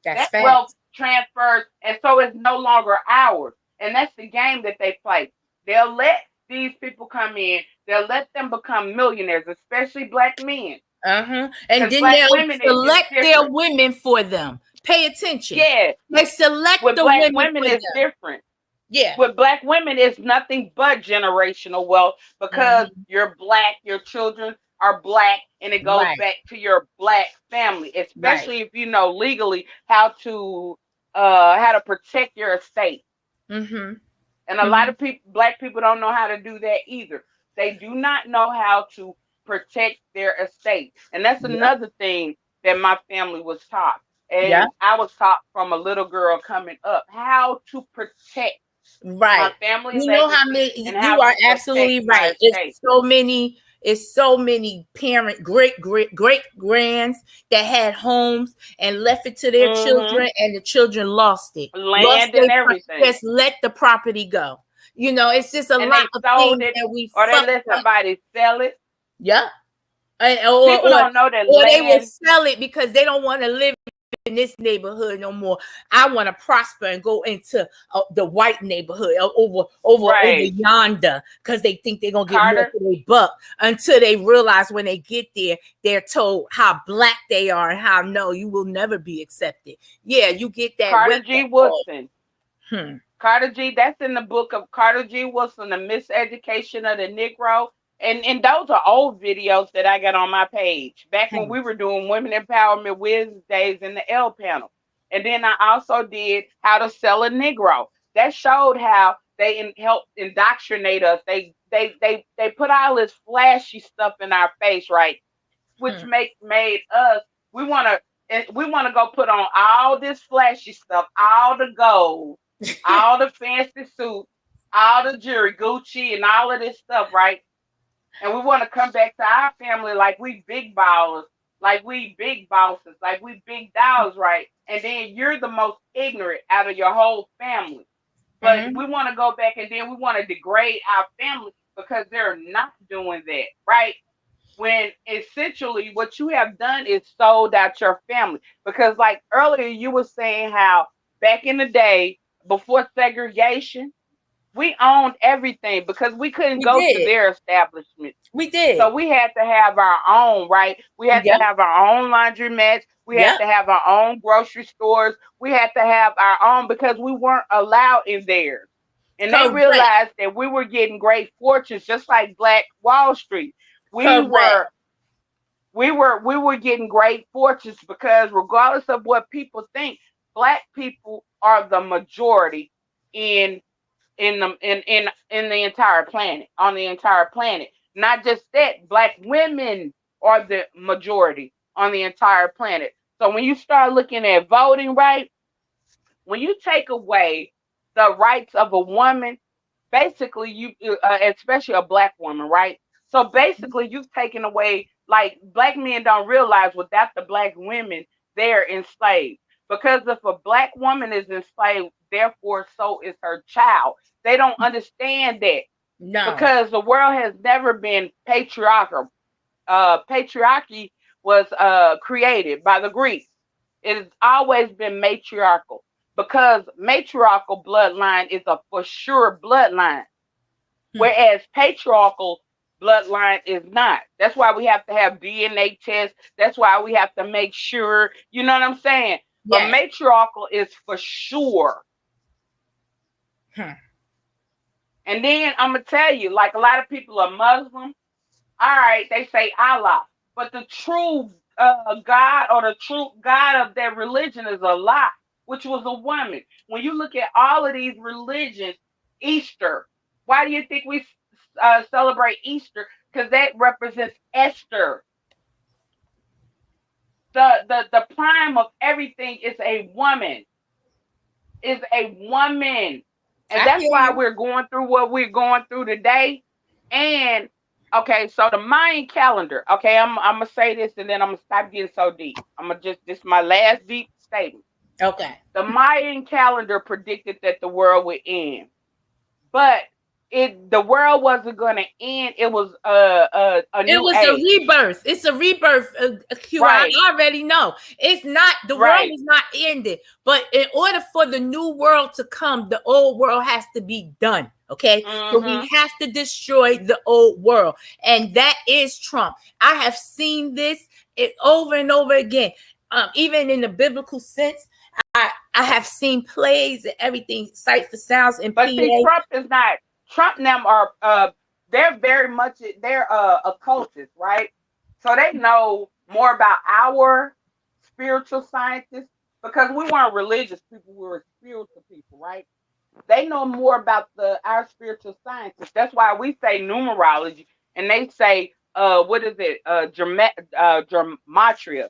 That's
That wealth
facts.
transfers, and so it's no longer ours. And that's the game that they play. They'll let these people come in, they'll let them become millionaires, especially black men.
Uh-huh. And
Because
then
black
they'll
women is
select their
different.
women for them. Pay attention.
Yeah,
They select
with
the
black
women
women
for
is
them.
different.
Yeah.
With black women is nothing but generational wealth because
Mhm.
you're black, your children are black, and it goes
Right.
back to your black family,
Right.
especially if you know legally how to protect your estate.
Mm-hmm.
And a lot
Mm-hmm.
of people, black people, don't know how to do that either. They do not know how to protect their estate, and that's
Yep.
another thing that my family was taught,
Yep.
and I was taught from a little girl coming up how to protect my
Right.
family
You know how
legacy
many
and how
you are
to protect
absolutely
my
right.
estate.
It's so many parent great grands that had homes and left it to their
Hmm.
children and the children lost it. Lost
Land
their
and everything.
just let the property go. You know, it's just a
And
lot
they
of
sold
things
it
that we
or they
fucked
let
up.
somebody sell it.
Yeah.
People don't know that
Or they will
land.
sell it because they don't want to live in this neighborhood no more. I want to prosper and go into the white neighborhood over
Right.
yonder because they think they're gonna get more
Carter.
for their buck until they realize when they get there, they're told how black they are and how no, you will never be accepted. Yeah, you get that
Carter
wake
G.
up call.
Woodson.
Hmm.
Carter G. That's in the book of Carter G. Woodson, The Miseducation of the Negro. And those are old videos that I got on my page back when
Hmm.
we were doing Women Empowerment Wednesdays in the L panel. And then I also did How to Sell a Negro. That showed how they helped indoctrinate us. They put all this flashy stuff in our face, right? Which
Hmm.
made us we want to go put on all this flashy stuff, all the gold, all the fancy suits, all the jewelry, Gucci, and all of this stuff, right? And we want to come back to our family like we big ballers, like we big bosses, like we big dogs, right? And then you're the most ignorant out of your whole family. But
Hmm.
we want to go back and then we want to degrade our family because they're not doing that, right? When essentially what you have done is sold out your family. Because like earlier you were saying how back in the day before segregation, We owned everything because we couldn't
We
go to
did.
their establishment.
We did.
So we had to have our own, right? We had to
Yep.
have our own laundromats. We had
Yep.
to have our own grocery stores. We had to have our own because we weren't allowed in theirs. And they
Correct.
realized that we were getting great fortunes, just like Black Wall Street. We
Correct.
were we were getting great fortunes because regardless of what people think, Black people are the majority in in the entire planet, on the entire planet. Not just that, Black women are the majority on the entire planet. So when you start looking at voting right, when you take away the rights of a woman, basically especially a Black woman, right? So basically you've taken away, like, Black men don't realize without the Black women, they're enslaved. Because if a Black woman is enslaved, therefore so is her child. They don't understand that
No.
because the world has never been patriarchal. Patriarchy was created by the Greeks. It has always been matriarchal because matriarchal bloodline is a for sure bloodline,
Hmm.
whereas patriarchal bloodline is not. That's why we have to have DNA tests. That's why we have to make sure, you know what I'm saying? But
Yes.
matriarchal is for sure.
Hmm.
And then I'm gonna tell you, like, a lot of people are Muslim. All right, they say Allah, but the true God, or the true God of their religion, is Allah, which was a woman. When you look at all of these religions, Easter, why do you think we celebrate Easter? Because that represents Esther. The prime of everything is a woman. Is a woman. And
I
that's
hear
why
you.
we're going through what we're going through today. And okay, so the Mayan calendar. Okay, I'm gonna say this and then I'm gonna stop getting so deep. I'm gonna just this is my last deep statement.
Okay.
The Mayan calendar predicted that the world would end, but the world wasn't gonna end. It was a
It
new
was a
age.
rebirth. It's a rebirth. QI.
Right,
I already know. It's not, the world
right.
is not ended. But in order for the new world to come, the old world has to be done. Okay. So
Mm-hmm.
we have to destroy the old world. And that is Trump. I have seen this over and over again. Even in the biblical sense, I have seen plays and everything, sight for sounds and
But see,
PA.
Trump is not. Trump and them are they're very much they're occultists, right? So they know more about our spiritual scientists because we weren't religious people, we were spiritual people, right? They know more about our spiritual scientists. That's why we say numerology and they say what is it? Gematria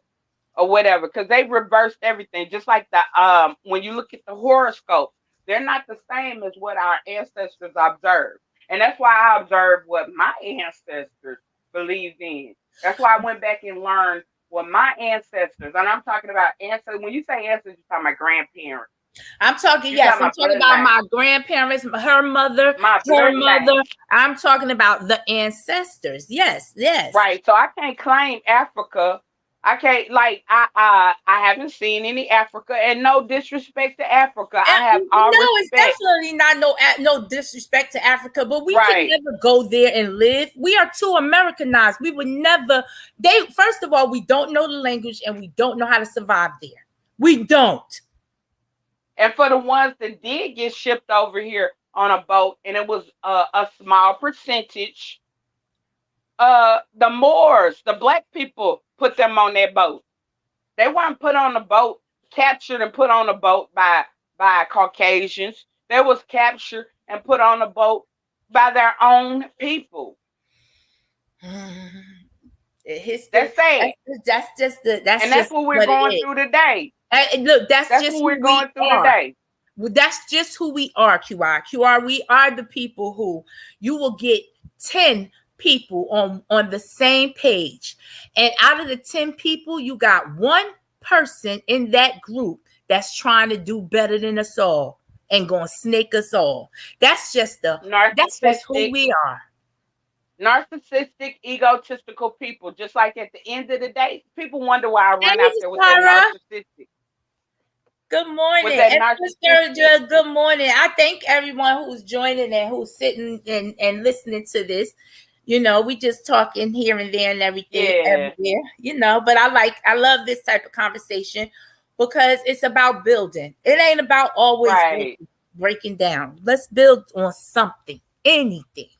or whatever, because they reversed everything. Just like the when you look at the horoscope, they're not the same as what our ancestors observed. And that's why I observed what my ancestors believed in. That's why I went back and learned what my ancestors, and I'm talking about ancestors. When you say ancestors, you're talking about grandparents.
I'm talking,
You're
yes,
talking
I'm
about
talking about
bloodline.
my grandparents, her mother,
My
her
bloodline.
mother. I'm talking about the ancestors. Yes, yes.
Right. So I can't claim Africa. I can't, like, I haven't seen any Africa, and no disrespect to Africa. I have
No,
all
it's
respect.
definitely not no disrespect to Africa, but we could
Right.
never go there and live. We are too Americanized. We would never. They First of all, we don't know the language and we don't know how to survive there. We don't.
And for the ones that did get shipped over here on a boat, and it was a small percentage, the Moors, the black people, put them on their boat. They weren't put on the boat, captured and put on the boat by Caucasians. They was captured and put on the boat by their own people.
History.
That's sad.
That's just the. That's
And that's
just
what we're
what it
going
is.
through today.
Look, that's
That's
just
what
who
we're
we
going through
are.
today.
Well, that's just who we are, QR. We are the people who you will get 10 people on the same page. And out of the 10 people, you got one person in that group that's trying to do better than us all and gonna snake us all. That's just who
Narcissistic,
we are.
narcissistic, egotistical people. Just like at the end of the day, people wonder why I run
Hey,
out
Miss
there with that
Tara.
narcissistic.
Good morning.
With that
And
narcissistic.
Mr. Good morning. I thank everyone who's joining and who's sitting and listening to this. You know, we just talking here and there and everything
Yeah.
everywhere, you know, but I love this type of conversation because it's about building. It ain't about always
Right.
breaking down. Let's build on something, anything.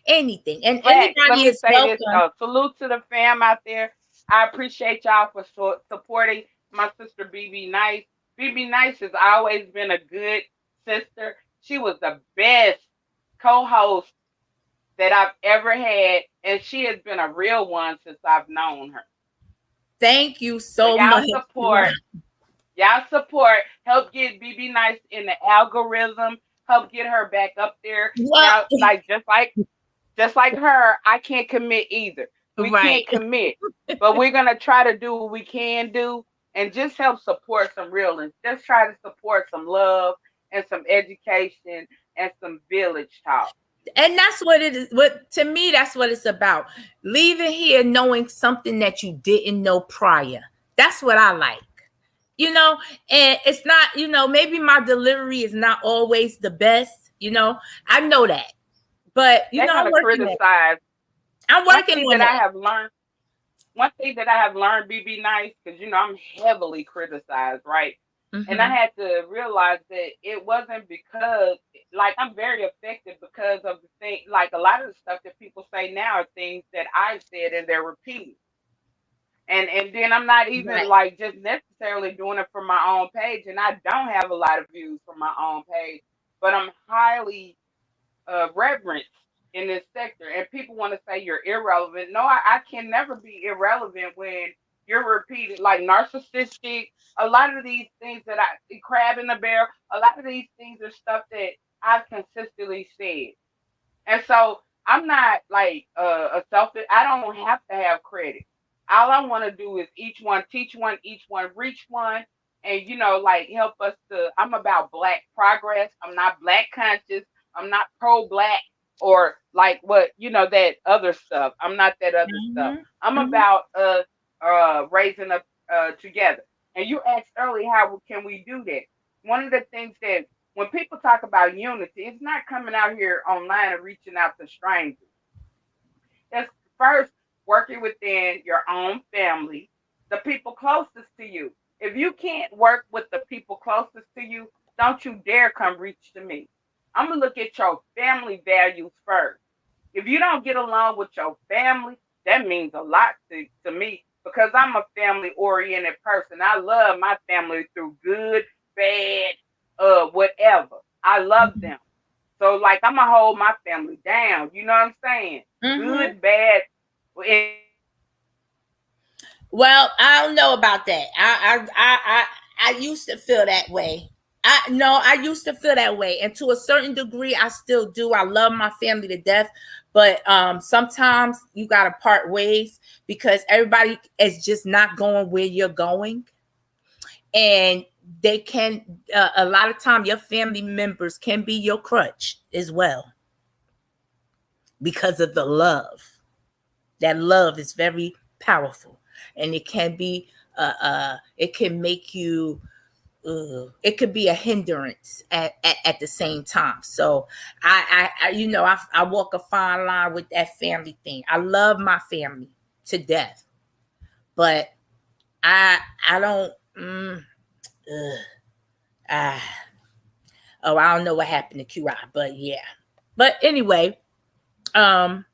And
Facts. Let
anybody
me
is
say this
welcome.
though. Salute to the fam out there. I appreciate y'all for supporting my sister BB Nice. BB Nice has always been a good sister. She was the best co-host that I've ever had, and she has been a real one since I've known her.
Thank you
So
so much.
y'all support, help get BB Nice in the algorithm, help get her back up there.
Well,
Now, like just like her, I can't commit either. We
right.
can't commit, but we're gonna try to do what we can do and just help support some realness. Just try to support some love and some education and some village talk.
And that's what it is. What to me, that's what it's about. Leaving here knowing something that you didn't know prior. That's what I like. You know, and it's not, you know, maybe my delivery is not always the best, you know. I know that. But you
They're
know,
gonna criticize.
I'm
One
working
thing
on
that I
it.
have learned, one thing that I have learned, BB Nice, because you know I'm heavily criticized, right? And I
Mm-hmm.
had to realize that it wasn't because, like, I'm very affected because of the thing, like a lot of the stuff that people say now are things that I said and they're repeating. And then I'm not even
Right.
like just necessarily doing it for my own page, and I don't have a lot of views for my own page, but I'm highly reverenced in this sector, and people want to say you're irrelevant. No, I can never be irrelevant when you're repeated like narcissistic. A lot of these things that I crab in the barrel, a lot of these things are stuff that I've consistently said, and so I'm not like a selfish. I don't have to have credit. All I want to do is each one reach one, and you know, like help us to. I'm about Black progress. I'm not Black conscious. I'm not pro Black or like what you know that other stuff. I'm not that other stuff.
Mm-hmm.
I'm
Mm-hmm.
about raising up together. And you asked earlier, how can we do that? One of the things that when people talk about unity, it's not coming out here online and reaching out to strangers. It's first working within your own family, the people closest to you. If you can't work with the people closest to you, don't you dare come reach to me. I'm going to look at your family values first. If you don't get along with your family, that means a lot to me because I'm a family oriented person. I love my family through good, bad, whatever. I love them. So like I'm gonna hold my family down. You know what I'm saying?
Mm-hmm.
Good, bad.
Well, I don't know about that. I used to feel that way. I used to feel that way, and to a certain degree, I still do. I love my family to death, but sometimes you gotta part ways because everybody is just not going where you're going, and they can. A lot of time, your family members can be your crutch as well because of the love. That love is very powerful, and it can be it can make you it could be a hindrance at the same time. So I you know I walk a fine line with that family thing. I love my family to death, but I I don't ugh, ah, oh, I don't know what happened to QI, but yeah. But anyway, um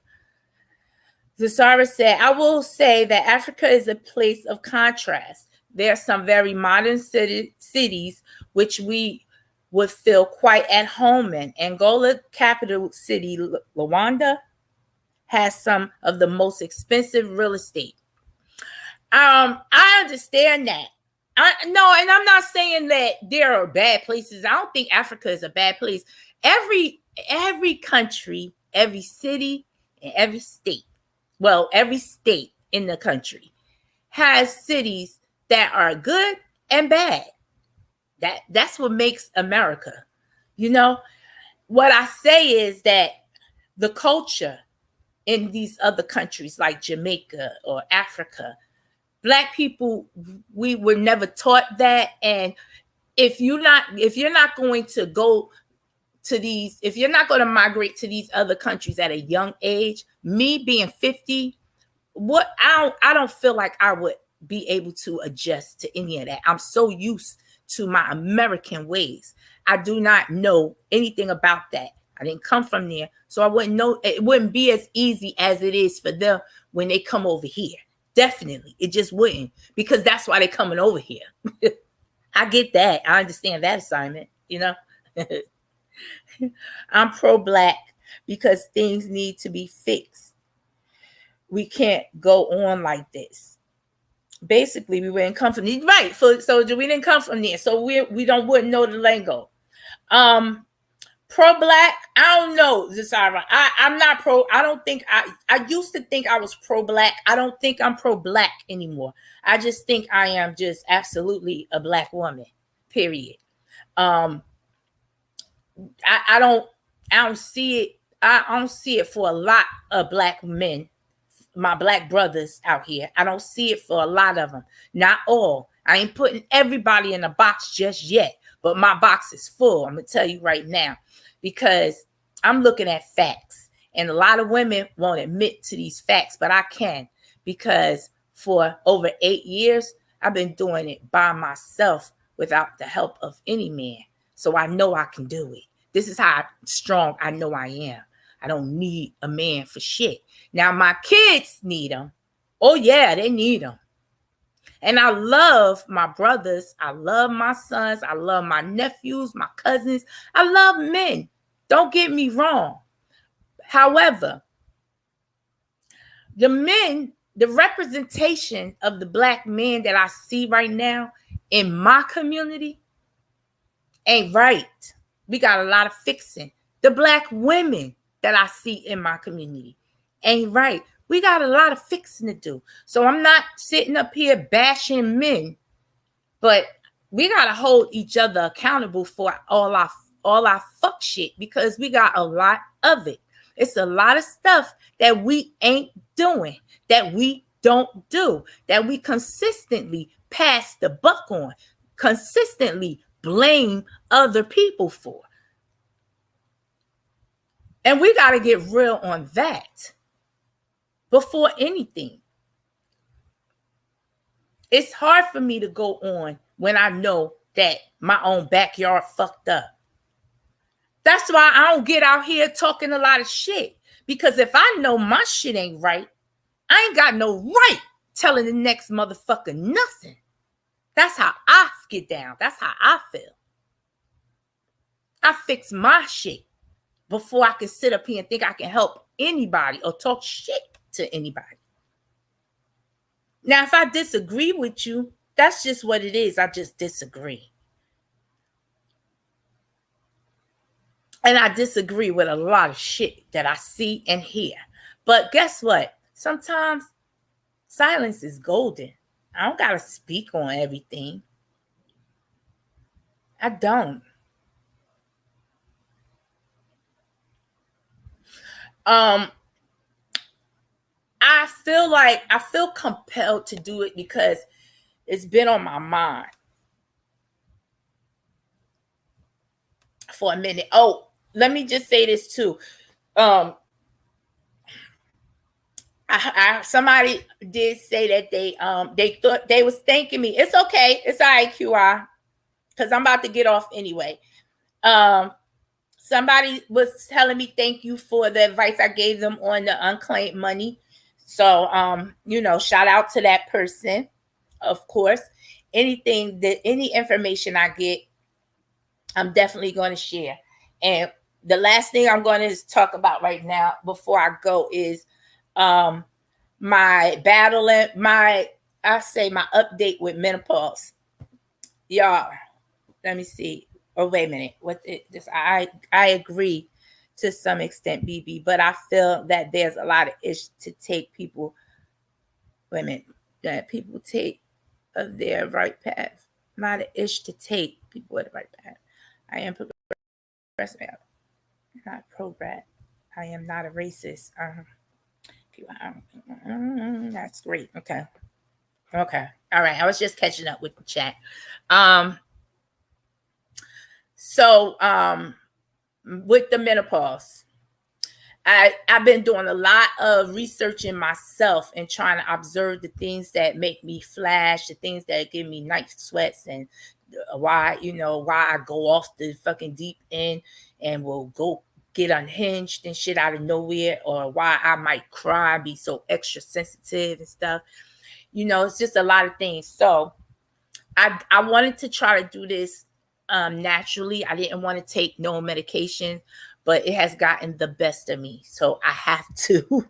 Zasara said, I will say that Africa is a place of contrast. There are some very modern cities which we would feel quite at home in. Angola capital city, Luanda, has some of the most expensive real estate. I understand that. No, and I'm not saying that there are bad places. I don't think Africa is a bad place. Every country, every city, and every state, well, every state in the country has cities that are good and bad. That's what makes America. You know, what I say is that the culture in these other countries like Jamaica or Africa, Black people, we were never taught that, and if you're not going to go to these, if you're not going to migrate to these other countries at a young age, me being 50, I don't feel like I would be able to adjust to any of that. I'm so used to my American ways. I do not know anything about that. I didn't come from there, so I wouldn't know. It wouldn't be as easy as it is for them when they come over here. Definitely, it just wouldn't, because that's why they're coming over here. I get that. I understand that assignment, you know. I'm pro-Black because things need to be fixed. We can't go on like this. Basically, we wouldn't come from there. Right. So we didn't come from there. So we wouldn't know the lingo. Pro-Black, I don't know, Zasara. I'm not pro. I don't think I used to think I was pro-Black. I don't think I'm pro-Black anymore. I just think I am just absolutely a Black woman. Period. I don't see it. I don't see it for a lot of Black men, my Black brothers out here. I don't see it for a lot of them. Not all. I ain't putting everybody in a box just yet, but my box is full. I'm gonna tell you right now, because I'm looking at facts, and a lot of women won't admit to these facts, but I can, because for over 8 years, I've been doing it by myself without the help of any man. So I know I can do it. This is how strong I know I am. I don't need a man for shit. Now, my kids need them. Oh, yeah, they need them. And I love my brothers. I love my sons. I love my nephews, my cousins. I love men. Don't get me wrong. However, the men, the representation of the Black men that I see right now in my community ain't right. We got a lot of fixing. The Black women that I see in my community ain't right. We got a lot of fixing to do. So I'm not sitting up here bashing men, but we got to hold each other accountable for all our fuck shit, because we got a lot of it. It's a lot of stuff that we ain't doing, that we don't do, that we consistently pass the buck on, consistently blame other people for. And we got to get real on that before anything. It's hard for me to go on when I know that my own backyard fucked up. That's why I don't get out here talking a lot of shit. Because if I know my shit ain't right, I ain't got no right telling the next motherfucker nothing. That's how I get down. That's how I feel. I fix my shit before I can sit up here and think I can help anybody or talk shit to anybody. Now, if I disagree with you, that's just what it is. I just disagree. And I disagree with a lot of shit that I see and hear. But guess what? Sometimes silence is golden. I don't got to speak on everything. I don't. I feel compelled to do it because it's been on my mind for a minute. Oh, let me just say this too. Somebody did say that they thought they was thanking me. It's okay. It's all right, QR, because I'm about to get off anyway. Somebody was telling me thank you for the advice I gave them on the unclaimed money. So, shout out to that person. Of course, any information I get, I'm definitely going to share. And the last thing I'm going to talk about right now before I go is my battle and my update with menopause. Y'all, let me see. Oh, wait a minute. I agree to some extent, BB, but I feel that there's a lot of ish to take people. Wait a minute. That people take of their right path. Not an ish to take people at the right path. I am progressive. Not pro-brat. I am not a racist. That's great. Okay. All right. I was just catching up with the chat. So with the menopause, I've been doing a lot of researching myself and trying to observe the things that make me flash, the things that give me night sweats, and why I go off the fucking deep end and will go get unhinged and shit out of nowhere, or why I might cry, be so extra sensitive and stuff. It's just a lot of things. So I wanted to try to do this naturally. I didn't want to take no medication, but it has gotten the best of me. So I have to.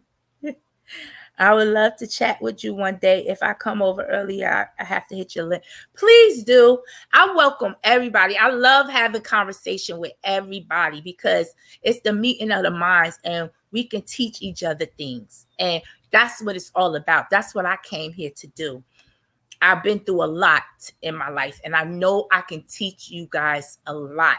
I would love to chat with you one day. If I come over earlier, I have to hit your link. Please do. I welcome everybody. I love having conversation with everybody because it's the meeting of the minds and we can teach each other things. And that's what it's all about. That's what I came here to do. I've been through a lot in my life, and I know I can teach you guys a lot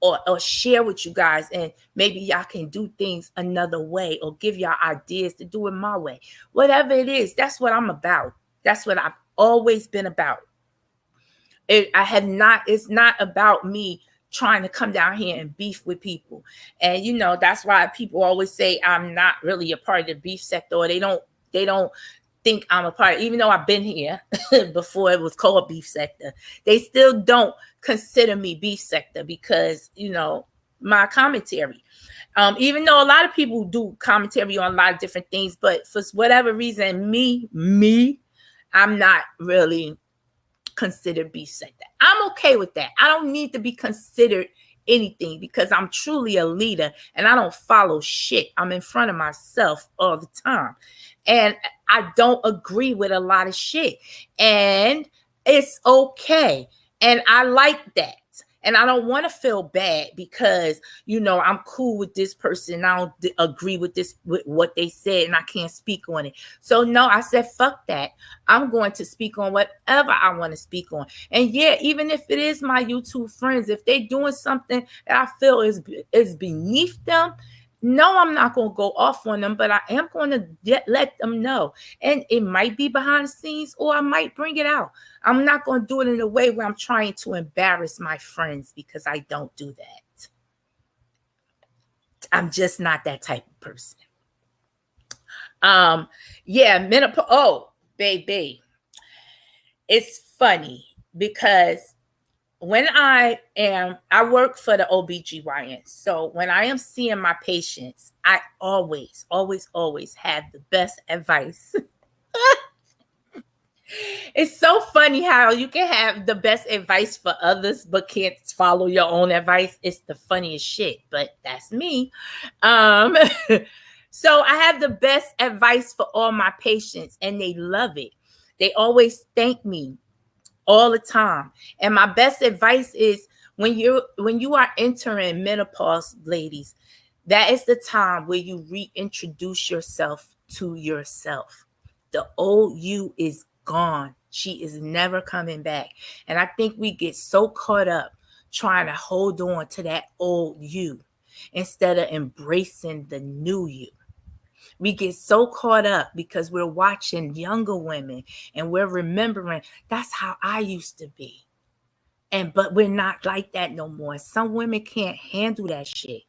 or share with you guys, and maybe y'all can do things another way or give y'all ideas to do it my way. Whatever it is, that's what I'm about. That's what I've always been about. It's not about me trying to come down here and beef with people. And that's why people always say I'm not really a part of the beef sector, or they don't think I'm a part, even though I've been here before it was called beef sector. They still don't consider me beef sector because my commentary, even though a lot of people do commentary on a lot of different things, but for whatever reason, me, I'm not really considered beef sector. I'm okay with that. I don't need to be considered anything because I'm truly a leader and I don't follow shit. I'm in front of myself all the time. And I don't agree with a lot of shit. And it's okay. And I like that. And I don't want to feel bad because, I'm cool with this person. I don't agree with what they said, and I can't speak on it. So no, I said, fuck that. I'm going to speak on whatever I want to speak on. And yeah, even if it is my YouTube friends, if they're doing something that I feel is beneath them, no, I'm not going to go off on them, but I am going to let them know. And it might be behind the scenes, or I might bring it out. I'm not going to do it in a way where I'm trying to embarrass my friends, because I don't do that. I'm just not that type of person. Menopause. Oh, baby. It's funny because when I work for the OBGYN. So when I am seeing my patients, I always, always, always have the best advice. It's so funny how you can have the best advice for others, but can't follow your own advice. It's the funniest shit, but that's me. So I have the best advice for all my patients, and they love it. They always thank me all the time. And my best advice is when you are entering menopause, ladies, that is the time where you reintroduce yourself to yourself. The old you is gone. She is never coming back. And I think we get so caught up trying to hold on to that old you instead of embracing the new you. We get so caught up because we're watching younger women and we're remembering that's how I used to be. But we're not like that no more. Some women can't handle that shit.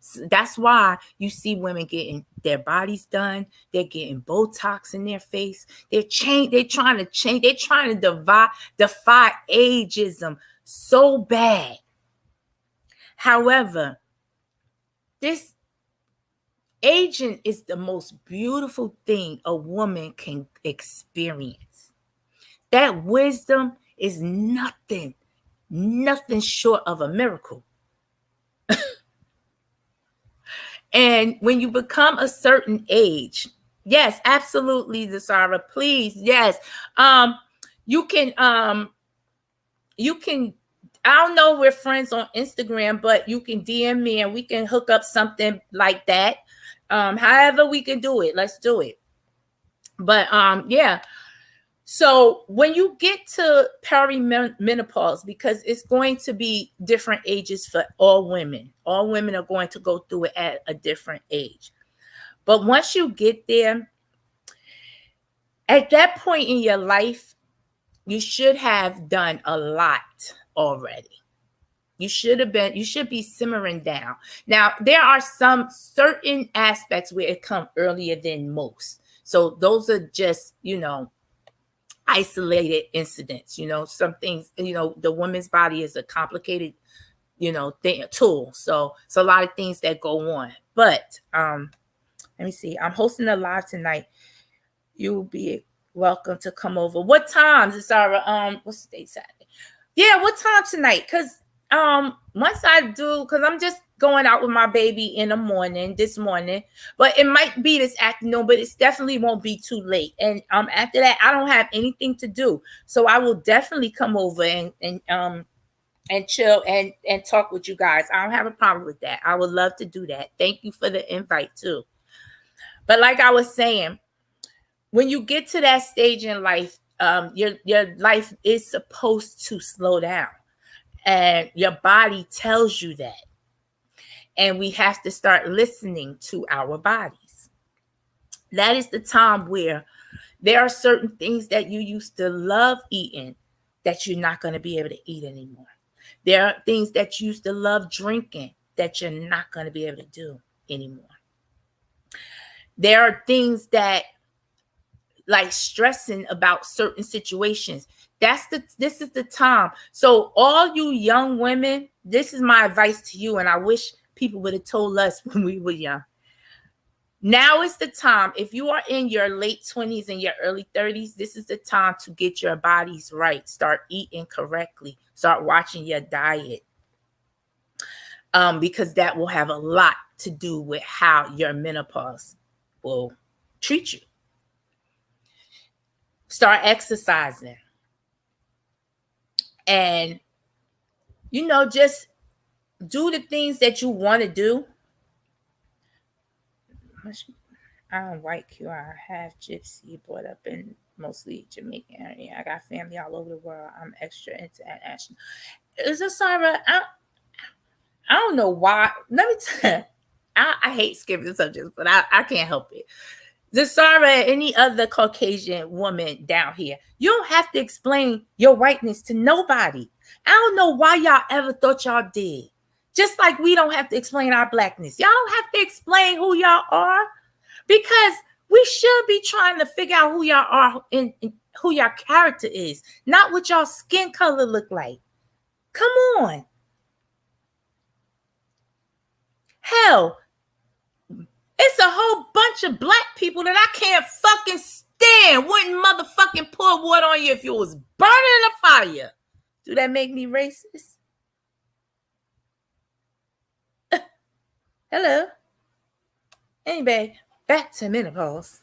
So that's why you see women getting their bodies done. They're getting Botox in their face. They're trying to change. They're trying to defy ageism so bad. However, this aging is the most beautiful thing a woman can experience. That wisdom is nothing short of a miracle. And when you become a certain age, yes, absolutely, Zasara, please, yes. You can, I don't know, we're friends on Instagram, but you can DM me and we can hook up something like that. However we can do it, let's do it. But yeah. So when you get to perimenopause, because it's going to be different ages for all women are going to go through it at a different age. But once you get there, at that point in your life, you should have done a lot already. You should be simmering down. Now, there are some certain aspects where it comes earlier than most. So those are just, isolated incidents. Some things, the woman's body is a complicated, tool. So it's a lot of things that go on. But let me see. I'm hosting a live tonight. You will be welcome to come over. What times? It's our what's the date? Saturday. Yeah, what time tonight? Because once I do, because I'm just going out with my baby in the morning, this morning, but it might be this afternoon, but it definitely won't be too late. And after that, I don't have anything to do. So I will definitely come over and chill and talk with you guys. I don't have a problem with that. I would love to do that. Thank you for the invite too. But like I was saying, when you get to that stage in life, your life is supposed to slow down, and your body tells you that. And we have to start listening to our bodies. That is the time where there are certain things that you used to love eating that you're not going to be able to eat anymore. There are things that you used to love drinking that you're not going to be able to do anymore. There are things that, like stressing about certain situations. This is the time. So all you young women, this is my advice to you, and I wish people would have told us when we were young. Now is the time. If you are in your late 20s and your early 30s, this is the time to get your bodies right. Start eating correctly. Start watching your diet. Because that will have a lot to do with how your menopause will treat you. Start exercising. And, just do the things that you want to do. I'm white QR, half gypsy, brought up in mostly Jamaican area. I got family all over the world. I'm extra international. Is this Sarah? I don't know why. Let me tell you, I hate skipping subjects, but I can't help it. Zasara, any other Caucasian woman down here, you don't have to explain your whiteness to nobody. I don't know why y'all ever thought y'all did. Just like we don't have to explain our blackness. Y'all don't have to explain who y'all are, because we should be trying to figure out who y'all are and who your character is, not what y'all skin color look like. Come on. Hell, it's a whole bunch of black people that I can't fucking stand. Wouldn't motherfucking pour water on you if you was burning in a fire. Do that make me racist? Hello. Anyway, back to menopause.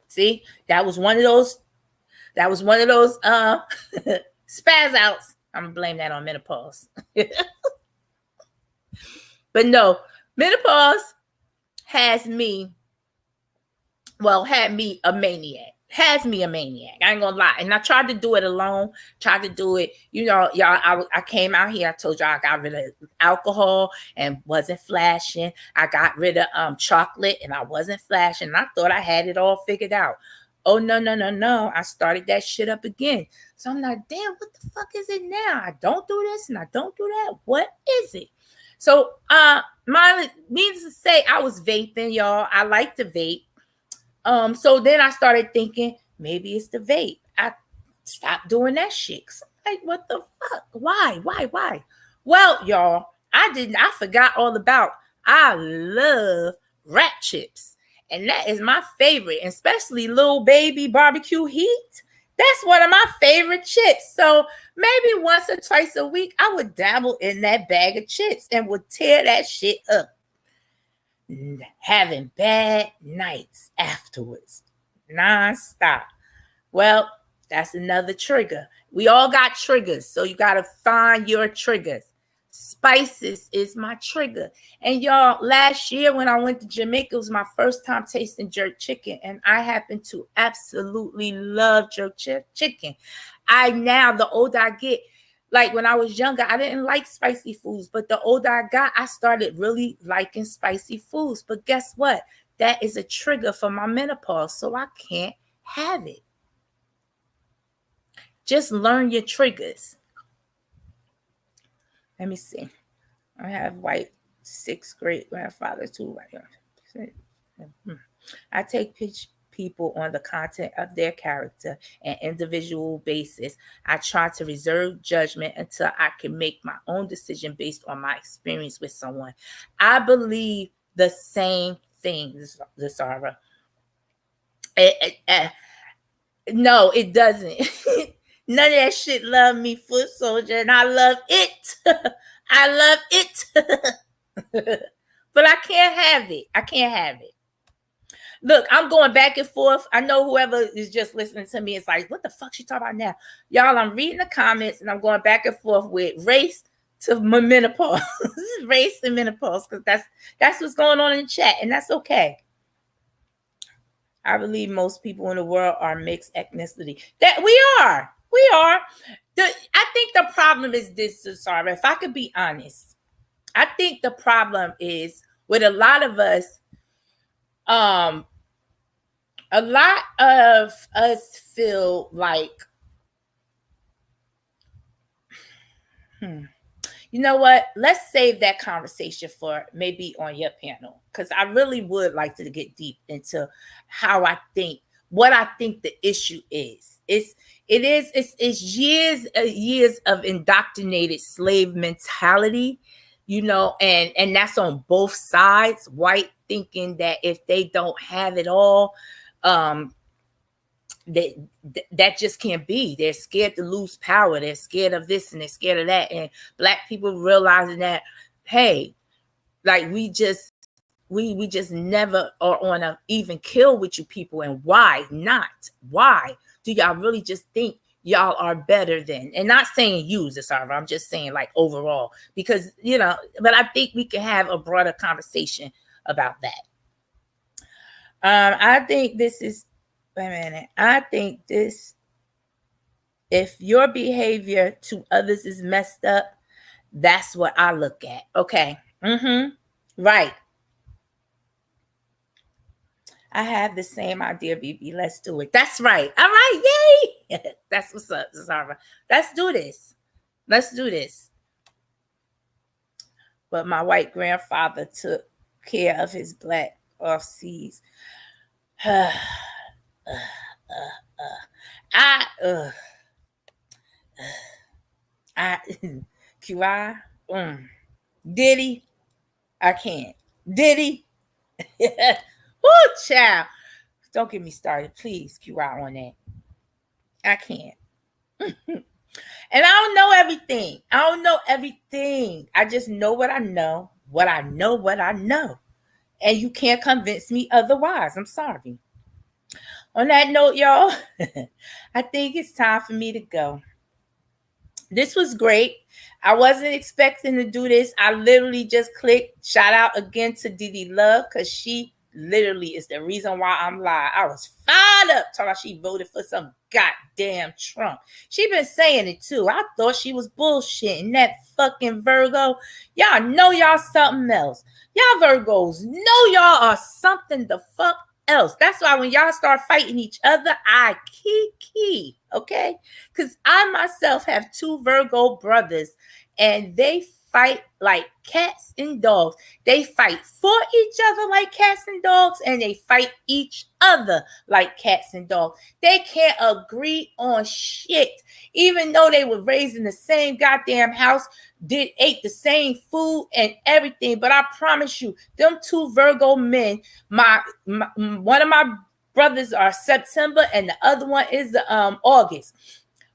See, that was one of those spaz outs. I'm gonna blame that on menopause. But no, menopause had me a maniac. Has me a maniac. I ain't gonna lie. And I tried to do it alone. Tried to do it, y'all. I came out here. I told y'all I got rid of alcohol and wasn't flashing. I got rid of chocolate and I wasn't flashing. And I thought I had it all figured out. Oh no. I started that shit up again. So I'm like, damn, what the fuck is it now? I don't do this and I don't do that. What is it? So needless to say, I was vaping, y'all. I like to vape. So then I started thinking, maybe it's the vape. I stopped doing that shit. Like, what the fuck? Why? Well, y'all, I forgot all about, I love rat chips. And that is my favorite, especially Little Baby barbecue heat. That's one of my favorite chips. So maybe once or twice a week, I would dabble in that bag of chips and would tear that shit up. Having bad nights afterwards, nonstop. Well, that's another trigger. We all got triggers, so you got to find your triggers. Spices is my trigger. And y'all, last year when I went to Jamaica, it was my first time tasting jerk chicken, and I happen to absolutely love jerk chicken. The older I get, like when I was younger, I didn't like spicy foods, but the older I got, I started really liking spicy foods. But guess what? That is a trigger for my menopause, so I can't have it. Just learn your triggers. Let me see. I have white 6th great grandfather too. I take people on the content of their character and individual basis. I try to reserve judgment until I can make my own decision based on my experience with someone. I believe the same thing, Zara. No, it doesn't. None of that shit love me, Foot Soldier, and I love it. I love it. But I can't have it. I can't have it. Look, I'm going back and forth. I know whoever is just listening to me is like, what the fuck she talking about now? Y'all, I'm reading the comments and I'm going back and forth with race to menopause. Race to menopause, because that's what's going on in the chat, and that's okay. I believe most people in the world are mixed ethnicity. That we are. I think the problem is this, Sarah. If I could be honest, I think the problem is with a lot of us, a lot of us feel like, you know what? Let's save that conversation for maybe on your panel, because I really would like to get deep into what I think the issue is. It's years of indoctrinated slave mentality, you know, and that's on both sides. White thinking that if they don't have it all, that just can't be. They're scared to lose power. They're scared of this and they're scared of that. And Black people realizing that, hey, like we just never are on a even kill with you people. And why not? Why do y'all really just think y'all are better than? And not saying you, Zara, I'm just saying like overall, because, you know, but I think we can have a broader conversation about that. I think this is, wait a minute. I think this, if your behavior to others is messed up, that's what I look at. Okay. Right. I have the same idea, BB. Let's do it. That's right. All right. Yay. That's what's up, Zara. Let's do this. Let's do this. But my white grandfather took care of his Black overseas. QI, Diddy, I can't. Diddy, oh child, don't get me started, please. QI on that, I can't. And I don't know everything. I just know what I know. What I know, and you can't convince me otherwise. I'm sorry. On that note, y'all, I think it's time for me to go. This was great. I wasn't expecting to do this. I literally just clicked. Shout out again to Didi Love, because she literally is the reason why I'm live. I was fired up talking about she voted for some goddamn Trump. She been saying it too. I thought she was bullshitting. That fucking Virgo. Y'all know y'all something else. Y'all Virgos know y'all are something the fuck else. That's why when y'all start fighting each other, I key, okay? Because I myself have 2 Virgo brothers, and they fight like cats and dogs. They fight for each other like cats and dogs, and they fight each other like cats and dogs. They can't agree on shit, even though they were raised in the same goddamn house, ate the same food and everything. But I promise you, them 2 Virgo men, one of my brothers are September and the other one is August.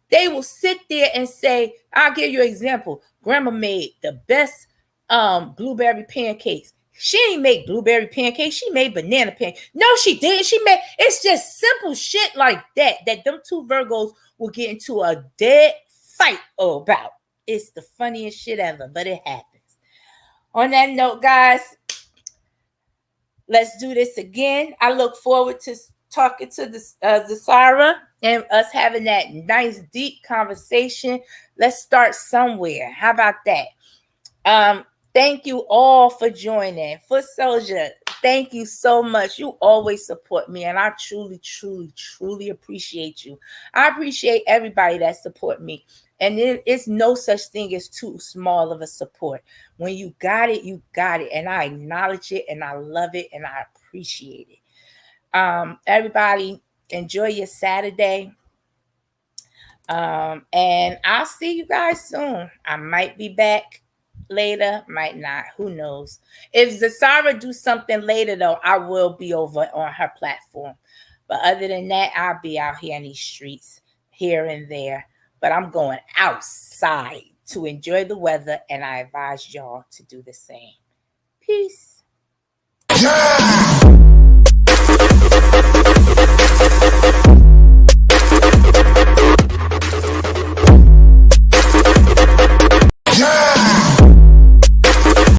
They will sit there and say, I'll give you an example. Grandma made the best blueberry pancakes. She didn't make blueberry pancakes. She made banana pancakes. No, she didn't. It's just simple shit like that them 2 Virgos will get into a dead fight about. It's the funniest shit ever, but it happens. On that note, guys, let's do this again. I look forward to talking to the Sarah and us having that nice deep conversation. Let's start somewhere. How about that? Thank you all for joining. Foot Soldier, Thank you so much. You always support me, and I truly, truly, truly appreciate you. I appreciate everybody that support me. And it's no such thing as too small of a support. When you got it, you got it. And I acknowledge it, and I love it, and I appreciate it. Everybody, enjoy your Saturday. And I'll see you guys soon. I might be back later, might not. Who knows? If Zasara do something later, though, I will be over on her platform. But other than that, I'll be out here in these streets here and there. But I'm going outside to enjoy the weather, and I advise y'all to do the same. Peace.